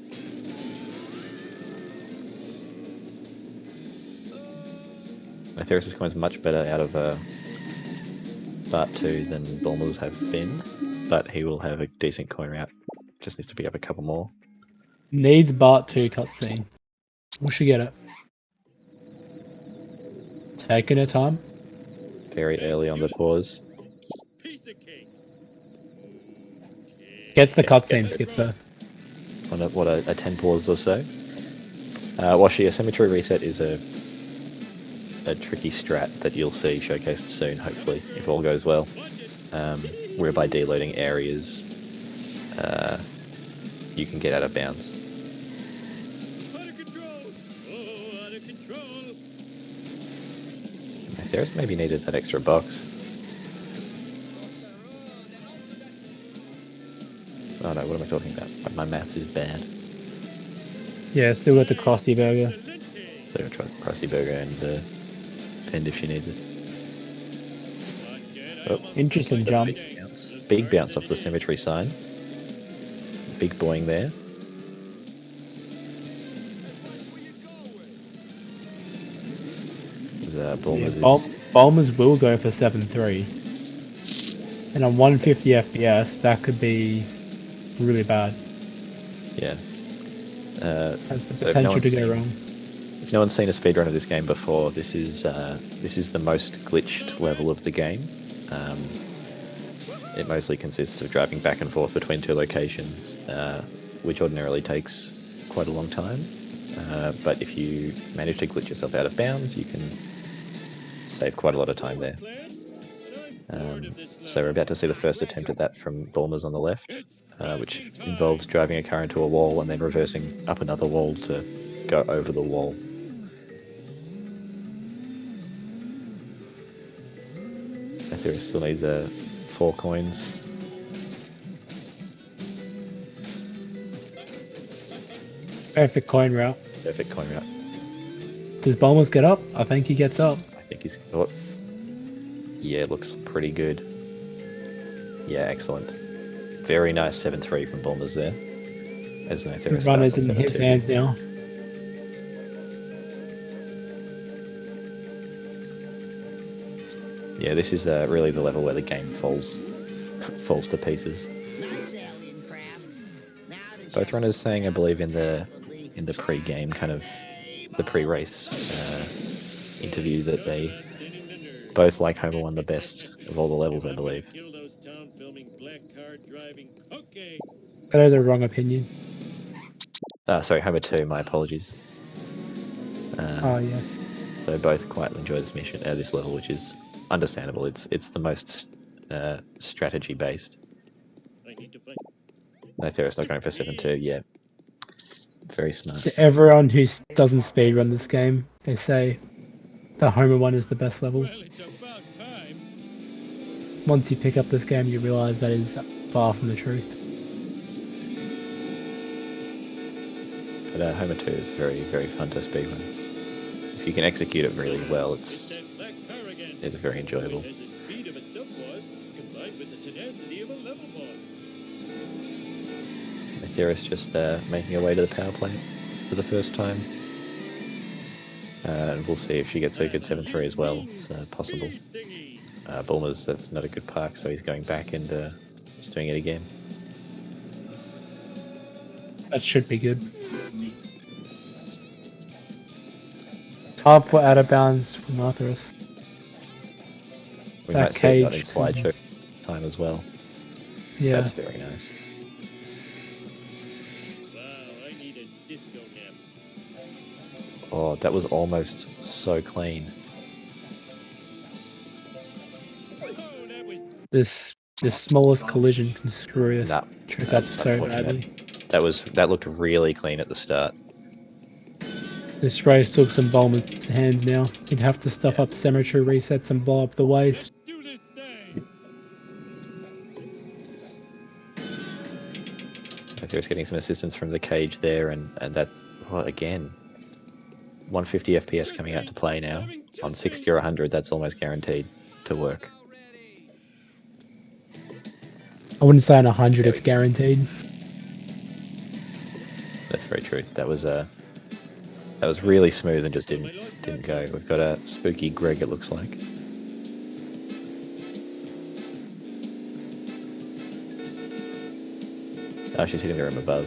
Nytheris' coin's much better out of Bart 2 than Bulmers have been, but he will have a decent coin route. Just needs to pick up a couple more. Needs Bart 2 cutscene. We should get it. Taking her time. Very early on the pause. Piece of cake. Gets the Yeah, cutscene gets it. skip though. On a 10 pause or so. Washi, a symmetry reset is a tricky strat that you'll see showcased soon, hopefully, if all goes well. Whereby deloading areas, you can get out of bounds. Out of control. Oh, out of control. Nytheris maybe needed that extra box. Oh no, what am I talking about? My maths is bad. Yeah, still got the Krusty Burger. So I'll try Krusty Burger and Fend if she needs it. Oh, Interesting jump. big bounce off the symmetry sign. Big boing there. Bulmers is Bulmers will go for 7-3. And on 150 FPS, that could be really bad. yeah. Has the So potential to go wrong. If no one's seen a speedrun of this game before, this is the most glitched level of the game. It mostly consists of driving back and forth between two locations, which ordinarily takes quite a long time. But if you manage to glitch yourself out of bounds, you can save quite a lot of time there. So we're about to see the first attempt at that from Bulmers on the left, which involves driving a car into a wall and then reversing up another wall to go over the wall. Nytheris still needs 4 coins. Perfect coin route. Perfect coin route. Does Bulmers get up? I think he gets up. I think he's... Oh, yeah, looks pretty good. Yeah, excellent. Very nice 7-3 from Bulmers there. As Nytheris Runners starts on in his 7-2. hands now. Yeah, this is really the level where the game falls to pieces. Nice alien craft. Now that Both runners saying, I believe, in the pre-game kind of the pre-race interview that they both like Homer 1 the best of all the levels, I believe. Kill those town filming black car driving. Okay. That is a wrong opinion. Sorry, Homer 2, my apologies. Oh, yes. So both quite enjoy this mission, this level, which is understandable. It's the most strategy based. I need to fight. Nytheris not going for 7-2. Yeah, very smart. To everyone who doesn't speedrun this game, they say the Homer one is the best level. Well, it's about time. Once you pick up this game, you realize that is far from the truth. But Homer 2 is very, very fun to speedrun. If you can execute it really well, it's That black car again. very enjoyable. It has the speed of a subboss combined with the tenacity of a level boss. Nytheris just making her way to the power plant for the first time. And we'll see if she gets a good 7-3 as well. It's possible. Thingy. Bulmers, that's not a good park, so he's going back and just doing it again. That should be good. It's hard for out of bounds for Nytheris. We That might see that in cage slideshow time as well. Yeah. That's very nice. Wow, I need a disco nap. Oh, that was almost so clean. Oh, that was The smallest collision can screw us. Nah, Trip up that's so unfortunate. badly. That looked really clean at the start. This race took some Bulmers' hands now. He'd have to stuff up cemetery resets and blow up the waste. do this thing. Nytheris getting some assistance from the cage there, and that, well, again, 150 FPS coming out to play now. On 60 or 100, that's almost guaranteed to work. I wouldn't say on 100 it's guaranteed. That's very true. That was really smooth and just didn't go. We've got a spooky Greg, it looks like. Oh, she's hitting the room above.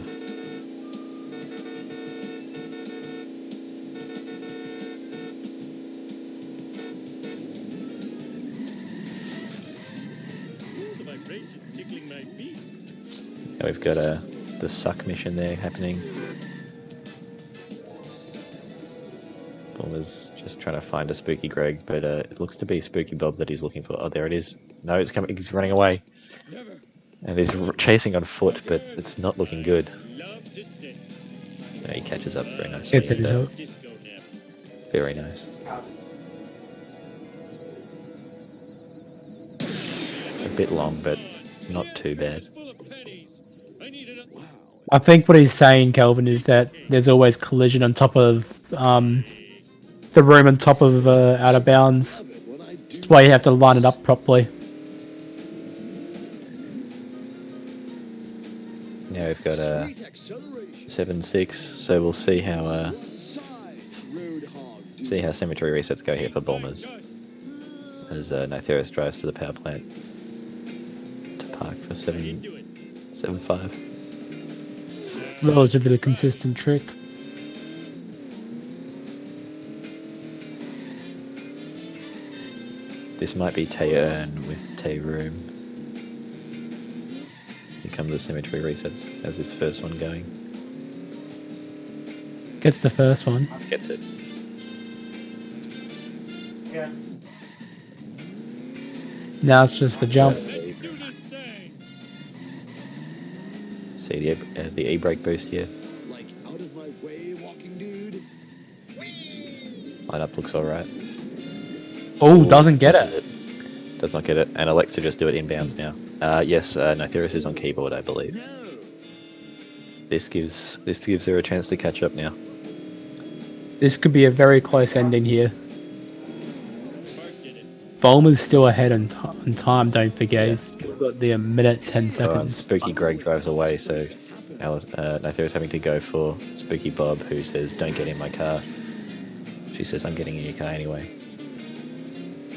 Ooh, the vibration tickling my feet. And we've got the suck mission there happening. Bulmer's just trying to find a spooky Greg, but it looks to be spooky Bob that he's looking for. Oh, there it is. No, it's coming. He's running away. Never And he's chasing on foot, but it's not looking good. love to sit. And he catches up very nicely. Gets it and, out. Disco nap. very nice. A bit long, but not too bad. Full of pennies. I need an I think what he's saying, Kelvin, is that there's always collision on top of the room on top of out of bounds. That's why you have to line it up properly. Now we've got a Sweet acceleration. 7-6, so we'll see how Side, road hog. cemetery resets go here for Bulmers. As Nytheris drives to the power plant to park for 7-5. Relatively consistent trick. This might be Taeyeon with Tae-Room. Here come the cemetery resets. How's this first one going? Gets the first one. Gets it. Now it's just the jump. do this thing. See the e-brake boost here. Like out of my way, walking dude. Lineup looks alright. Oh, doesn't get This it. is Does not get it. And Alexa just do it inbounds now. Yes, Nytheris is on keyboard, I believe. No. This gives her a chance to catch up now. This could be a very close ending here. Mark did it. Bulmer's still ahead on time, don't forget. He's got the minute 10 Oh, seconds. Spooky Greg drives away, so Nytheris having to go for Spooky Bob, who says, "Don't get in my car." She says, "I'm getting in your car anyway."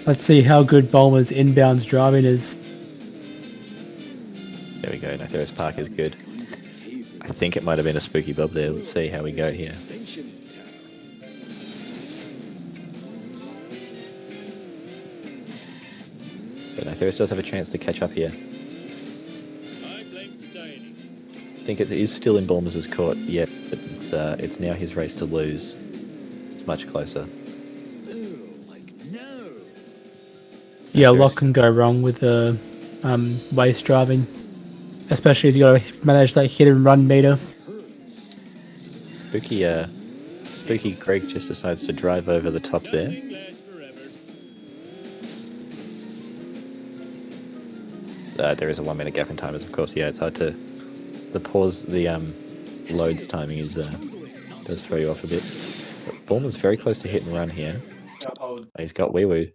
Let's see how good Bulmer's inbounds driving is. There we go. Nytheris Park is good. I think it might have been a Spooky Bob there. Let's see how we go here. But Nytheris does have a chance to catch up here. I blame society. I think it is still in Bulmers' court yet, but it's now his race to lose. It's much closer. Ooh, like no. Yeah, a Nytheris- lot can go wrong with the waste driving. Especially as you gotta manage that hit and run meter. Spooky, Spooky Greg just decides to drive over the top there. Nothing lasts forever. There is a 1 minute gap in timers, of course. Yeah, it's hard to. The pause, the loads timing is does throw you off a bit. But Bulmer's very close to hit and run here. He's got wee woo.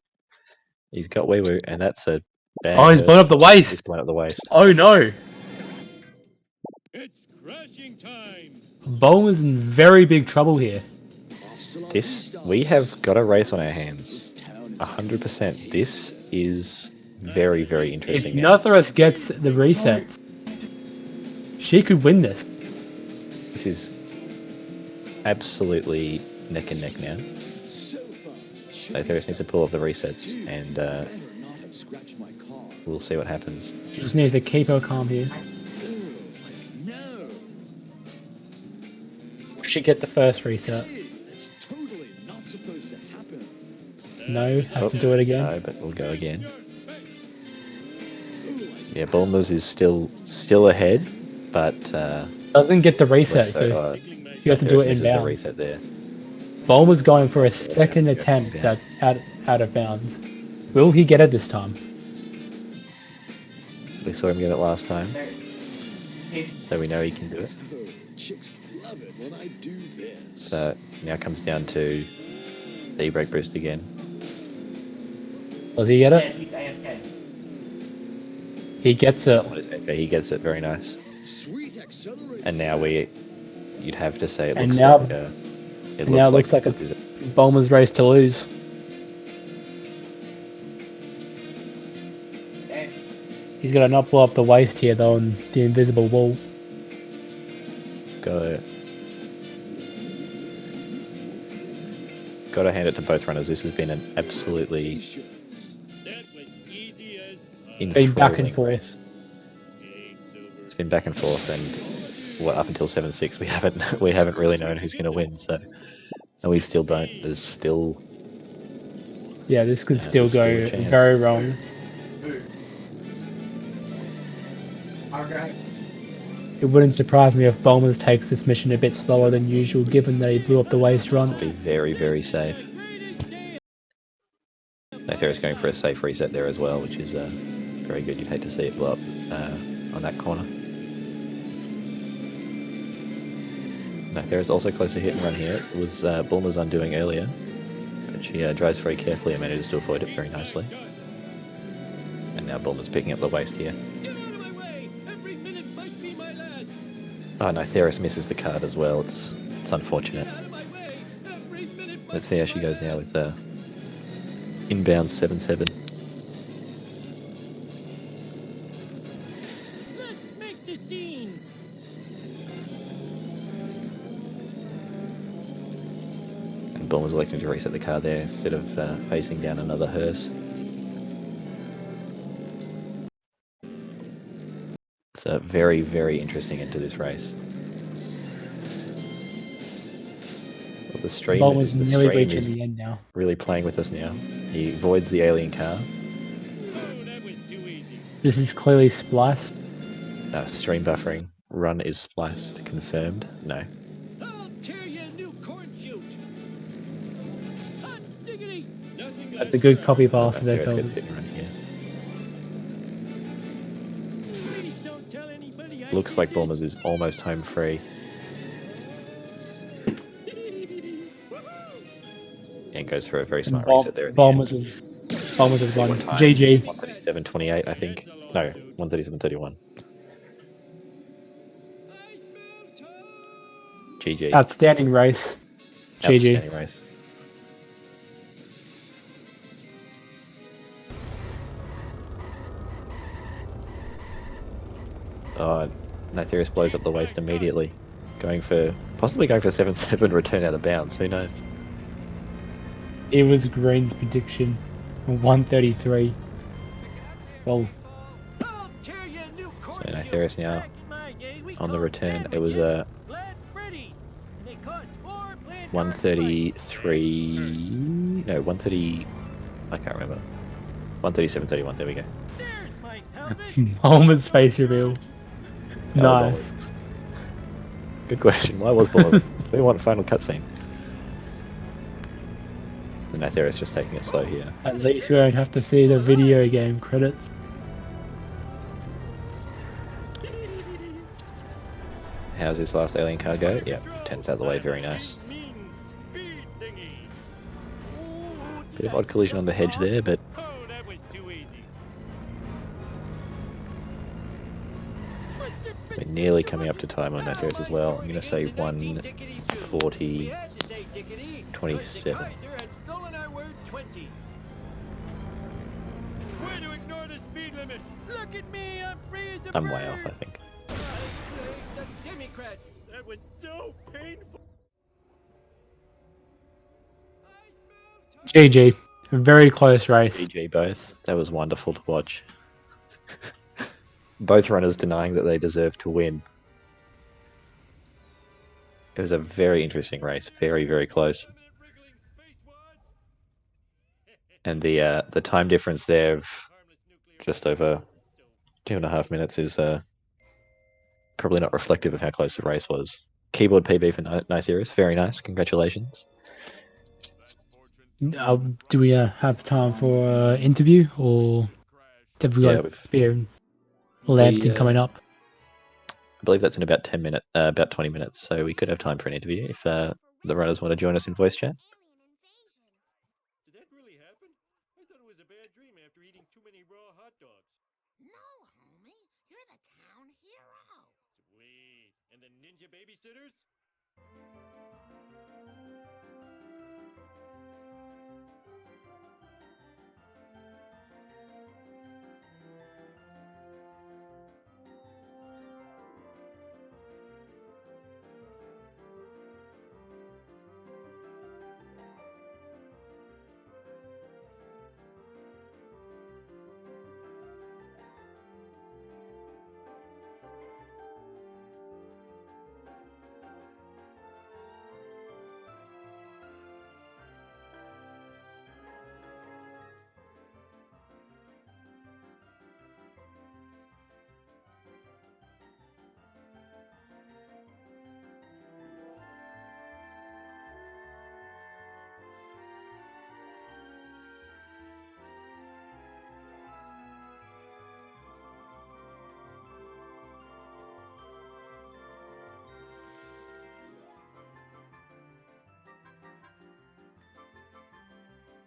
He's got wee woo, and that's a bad. Oh, he's blown up the waist. He's blown up the waist. Oh no! It's crashing time. Bulmer's in very big trouble here. This we have got a race on our hands. 100%. This is very, very If interesting. Now. Nytheris gets the resets, she could win this. This is absolutely neck and neck now. Nytheris needs to pull off the resets, and we'll see what happens. She just needs to keep her calm here. No. She get the first reset. That's totally not supposed to happen. No, has to do it again. No, but we'll go again. Yeah, Bulmers is still ahead, but Doesn't get the reset, so so, you have to do it misses the inbound. reset there. Bulmer's going for a second attempt yeah. at out of bounds. Will he get it this time? We saw him get it last time, so we know he can do it. Oh, chicks love it when I do this. So now comes down to the e-brake boost again. Does he get it? He gets it. Okay, he gets it, very nice. Sweet acceleration. And now you'd have to say it And looks now- like It looks like a Bulmer's race to lose. He's got to not blow up the waist here though on the invisible wall. Gotta hand it to both runners. This has been an absolutely That was easy as pie. Been back and enthralling forth. race. Game's over. It's been back and forth, and up until 7-6 we haven't really known who's going to win. So, and we still don't. There's still Yeah, this could Yeah, still there's still go a chance. very wrong. It wouldn't surprise me if Bulmer's takes this mission a bit slower than usual, given that he blew up the waist to once. be very, very safe. Nytheris going for a safe reset there as well, which is very good. You'd hate to see it blow up on that corner. Nytheris also close to hit and run here. It was Bulmer's undoing earlier, but she drives very carefully and manages to avoid it very nicely. And now Bulmer's picking up the waist here. Get out of my way! Every minute might be my last! Oh, Nytheris misses the card as well. It's unfortunate. Out of my way! Every minute might Let's see how she goes now with inbound 7-7. Let's make the scene! And Bulmer's electing to reset the car there instead of facing down another hearse. It's a very, very interesting end to this race. Well, the stream Bulmer's nearly is reaching the end now. really playing with us now. He avoids the alien car. Oh, that was too easy. This is clearly spliced. Stream buffering. Run is spliced. Confirmed. No. I'll tear you a new corn shoot! Hot diggity! Nothing That's a good copy pass there, Nytheris gets Phil. hit and run here. Please don't tell anybody I Looks like Bulmer's is almost home free. And goes for a very smart reset there. At the end. Bulmer's has won. What time? GG. 137.28, I think. No, 137.31. GG. Outstanding race. GG. Outstanding race. Oh, Nytheris blows up the waist immediately. Possibly going for 7-7 return out of bounds, who knows? It was Green's prediction. 133. Well, I'll tear you a new corn So shoot! Nytheris now Back in my day, we on the called return. them It was a Glad Freddy. And they cost 4 plant 133. No, 130. I can't remember. 137.31. There we go. There's my helmet! Bulmer's face reveal. Nice. Good question. Why was Bulma? We want a final cutscene. The Nytheris just taking it slow here. At least we won't have to see the video game credits. How's this last alien car go? Yep, 10's out of the way, very nice. Bit of odd collision on the hedge there, but we're nearly coming up to time on Nytheris as well. I'm going to say 1:40, 27. I'm way off, I think. That was so painful. GG. A very close race. GG both. That was wonderful to watch. Both runners denying that they deserve to win. It was a very interesting race. Very, very close. And the time difference there of just over 2.5 minutes is probably not reflective of how close the race was. Keyboard PB for Nytheris. Very nice. Congratulations. Do we have time for interview, or have we got Fear Lambton coming up? I believe that's in about 20 minutes, so we could have time for an interview if the runners want to join us in voice chat. Did that really happen? I thought it was a bad dream after eating too many raw hot dogs. No, homie. You're the town hero. Sweet. And the ninja babysitters?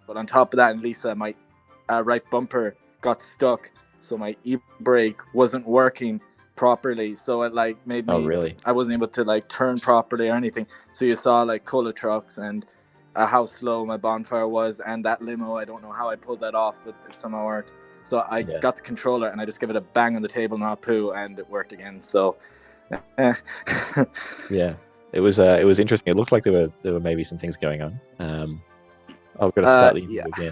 But on top of that, and Lisa, my right bumper got stuck, so my e-brake wasn't working properly. So it like made me. Oh, really? I wasn't able to like turn properly or anything. So you saw like Cola trucks and how slow my bonfire was, and that limo. I don't know how I pulled that off, but it somehow worked. So I got the controller and I just gave it a bang on the table, not poo, and it worked again. So. Yeah, it was interesting. It looked like there were maybe some things going on. I've got to start the interview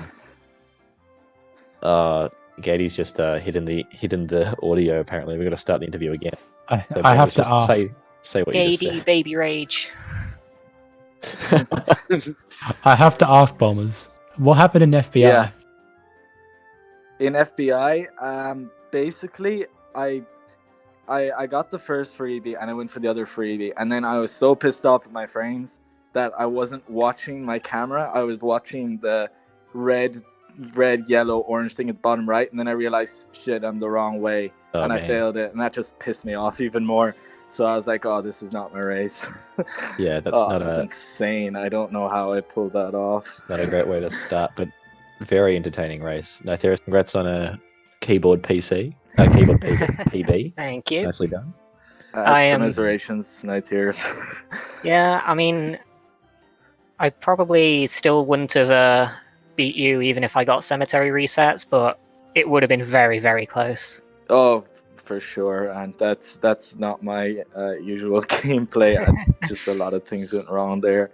again. Gady's just hidden the audio. Apparently, we've got to start the interview again. I have to ask. Say what you just Gady, said. baby rage. I have to ask, Bombers. What happened in FBI? Yeah. In FBI, basically, I got the first freebie and I went for the other freebie, and then I was so pissed off at my friends that I wasn't watching my camera. I was watching the red, yellow, orange thing at the bottom right, and then I realized, shit, I'm the wrong way, and I failed it, and that just pissed me off even more. So I was like, oh, this is not my race. Yeah, that's insane. I don't know how I pulled that off. Not a great way to start, but very entertaining race. Nytheris, congrats on a keyboard PB. Thank you. Nicely done. Commiserations, Nytheris. Yeah, I mean, I probably still wouldn't have beat you even if I got cemetery resets, but it would have been very, very close. Oh, for sure, and that's not my usual gameplay. Just a lot of things went wrong there.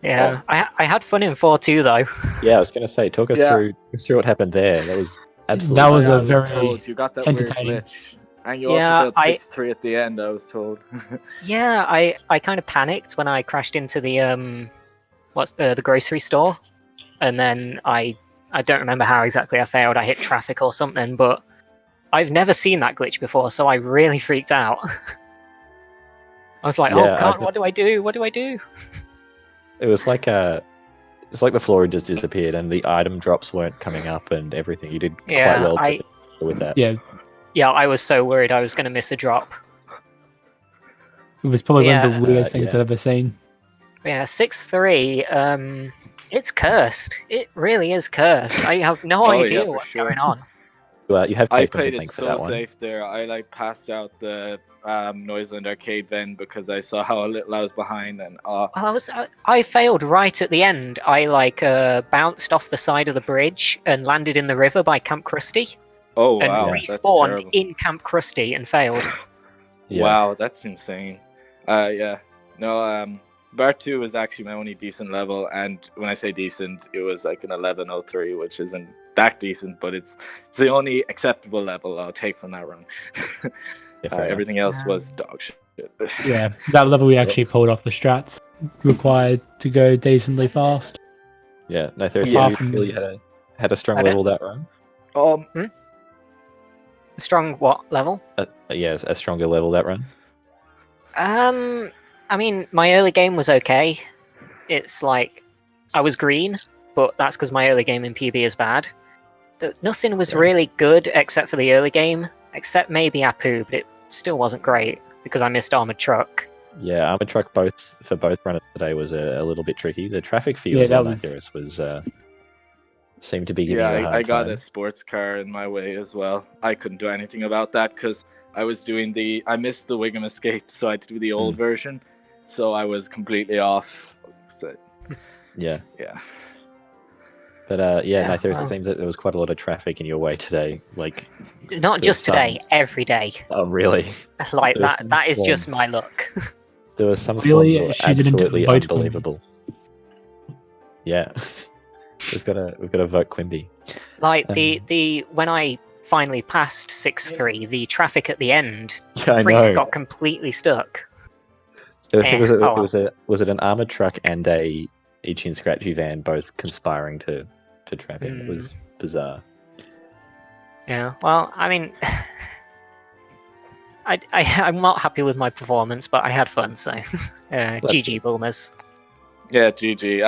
Yeah, I had fun in 4-2 though. Yeah, I was going to say, talk us through what happened there. That was absolutely. That was a I was very told you got that weird entertaining. glitch, and you also got 6-3 at the end. I was told. Yeah, I kind of panicked when I crashed into the the grocery store, and then I don't remember how exactly I failed. I hit traffic or something, but I've never seen that glitch before, so I really freaked out. I was like, Yeah, "Oh God, what do I do? What do I do?" It was like it's like the floor had just disappeared and the item drops weren't coming up and everything. You did quite Yeah, well with that. Yeah, I was so worried I was going to miss a drop. it was probably one of the Yeah. weirdest things Yeah. I've ever seen. Yeah, 6-3. It's cursed. It really is cursed. I have no Oh, yeah, idea for what's sure. going on. Well, you have I Pavement played to it thank for so that one. safe there. I like passed out the Noiseland arcade then because I saw how little I was behind, and Well, I failed right at the end. I bounced off the side of the bridge and landed in the river by Camp Krusty, oh and wow, that's respawned terrible. in Camp Krusty and failed. Yeah. Wow, that's insane. Yeah, no, Bar 2 was actually my only decent level, and when I say decent, it was like an 1103, which isn't that decent, but it's the only acceptable level I'll take from that run. Yeah, fair enough. Everything else was dog shit. Yeah, that level we actually pulled off the strats required to go decently fast. Yeah, Nytheris, Yeah. you feel you had a strong Pardon? level that run? Strong what level? Yes, a stronger level that run. I mean, my early game was okay. It's like I was green, but that's because my early game in PB is bad. Nothing was Right. really good except for the early game, except maybe Apu, but it still wasn't great because I missed Armored Truck. Yeah, Armored Truck for both runners today was a little bit tricky. The traffic for you Yeah, as well, that was- Nytheris, was seemed to be giving Yeah, you a hard I got time. a sports car in my way as well. I couldn't do anything about that because I was doing I missed the Wiggum Escape, so I had to do the old version. So I was completely off. So, Yeah. yeah. But Yeah, Nytheris, well. it seems that there was quite a lot of traffic in your way today. Like, Not There's just today, some- every day. oh really? Like There's that is some just spawn. my luck. There were some Really? spawns that were She didn't absolutely vote Quimby. unbelievable. Yeah. we've got to vote Quimby. Like the when I finally passed 6-3, the traffic at the end Yeah, I know. got completely stuck. I think oh well. was it an armored truck and a Itchy and Scratchy van both conspiring to trap him? It was bizarre. Yeah, well, I mean, I'm not happy with my performance, but I had fun, so GG Bulmers. Yeah, GG.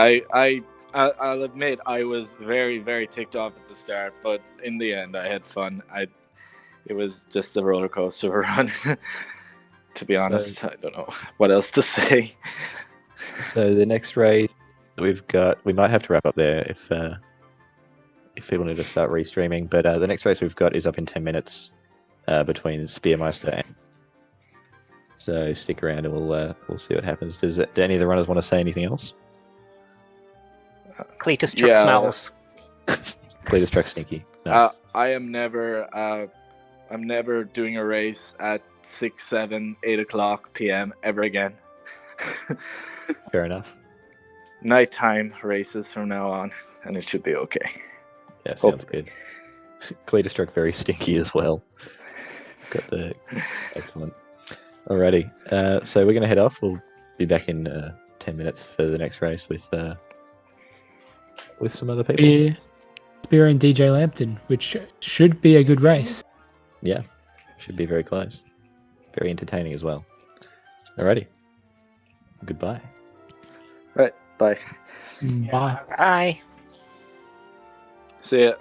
I'll admit I was very, very ticked off at the start, but in the end I had fun. It was just a roller coaster run. To be honest, I don't know what else to say. So the next raid we've got, we might have to wrap up there if people need to start restreaming. But the next race we've got is up in 10 minutes between Spearmeister and. So stick around and we'll see what happens. Do any of the runners want to say anything else? Cletus truck smells. Cletus truck sneaky. Nice. I'm never doing a race at 6, 7, 8 o'clock p.m. ever again. Fair enough. Nighttime races from now on, and it should be okay. Yeah, sounds good. Cletus truck very stinky as well. Got the excellent. Alrighty, so we're going to head off. We'll be back in 10 minutes for the next race with some other people. Spear and DJ Lambton, which should be a good race. Yeah, should be very close. Very entertaining as well. Alrighty, goodbye. Right, bye. Bye. Bye. See ya.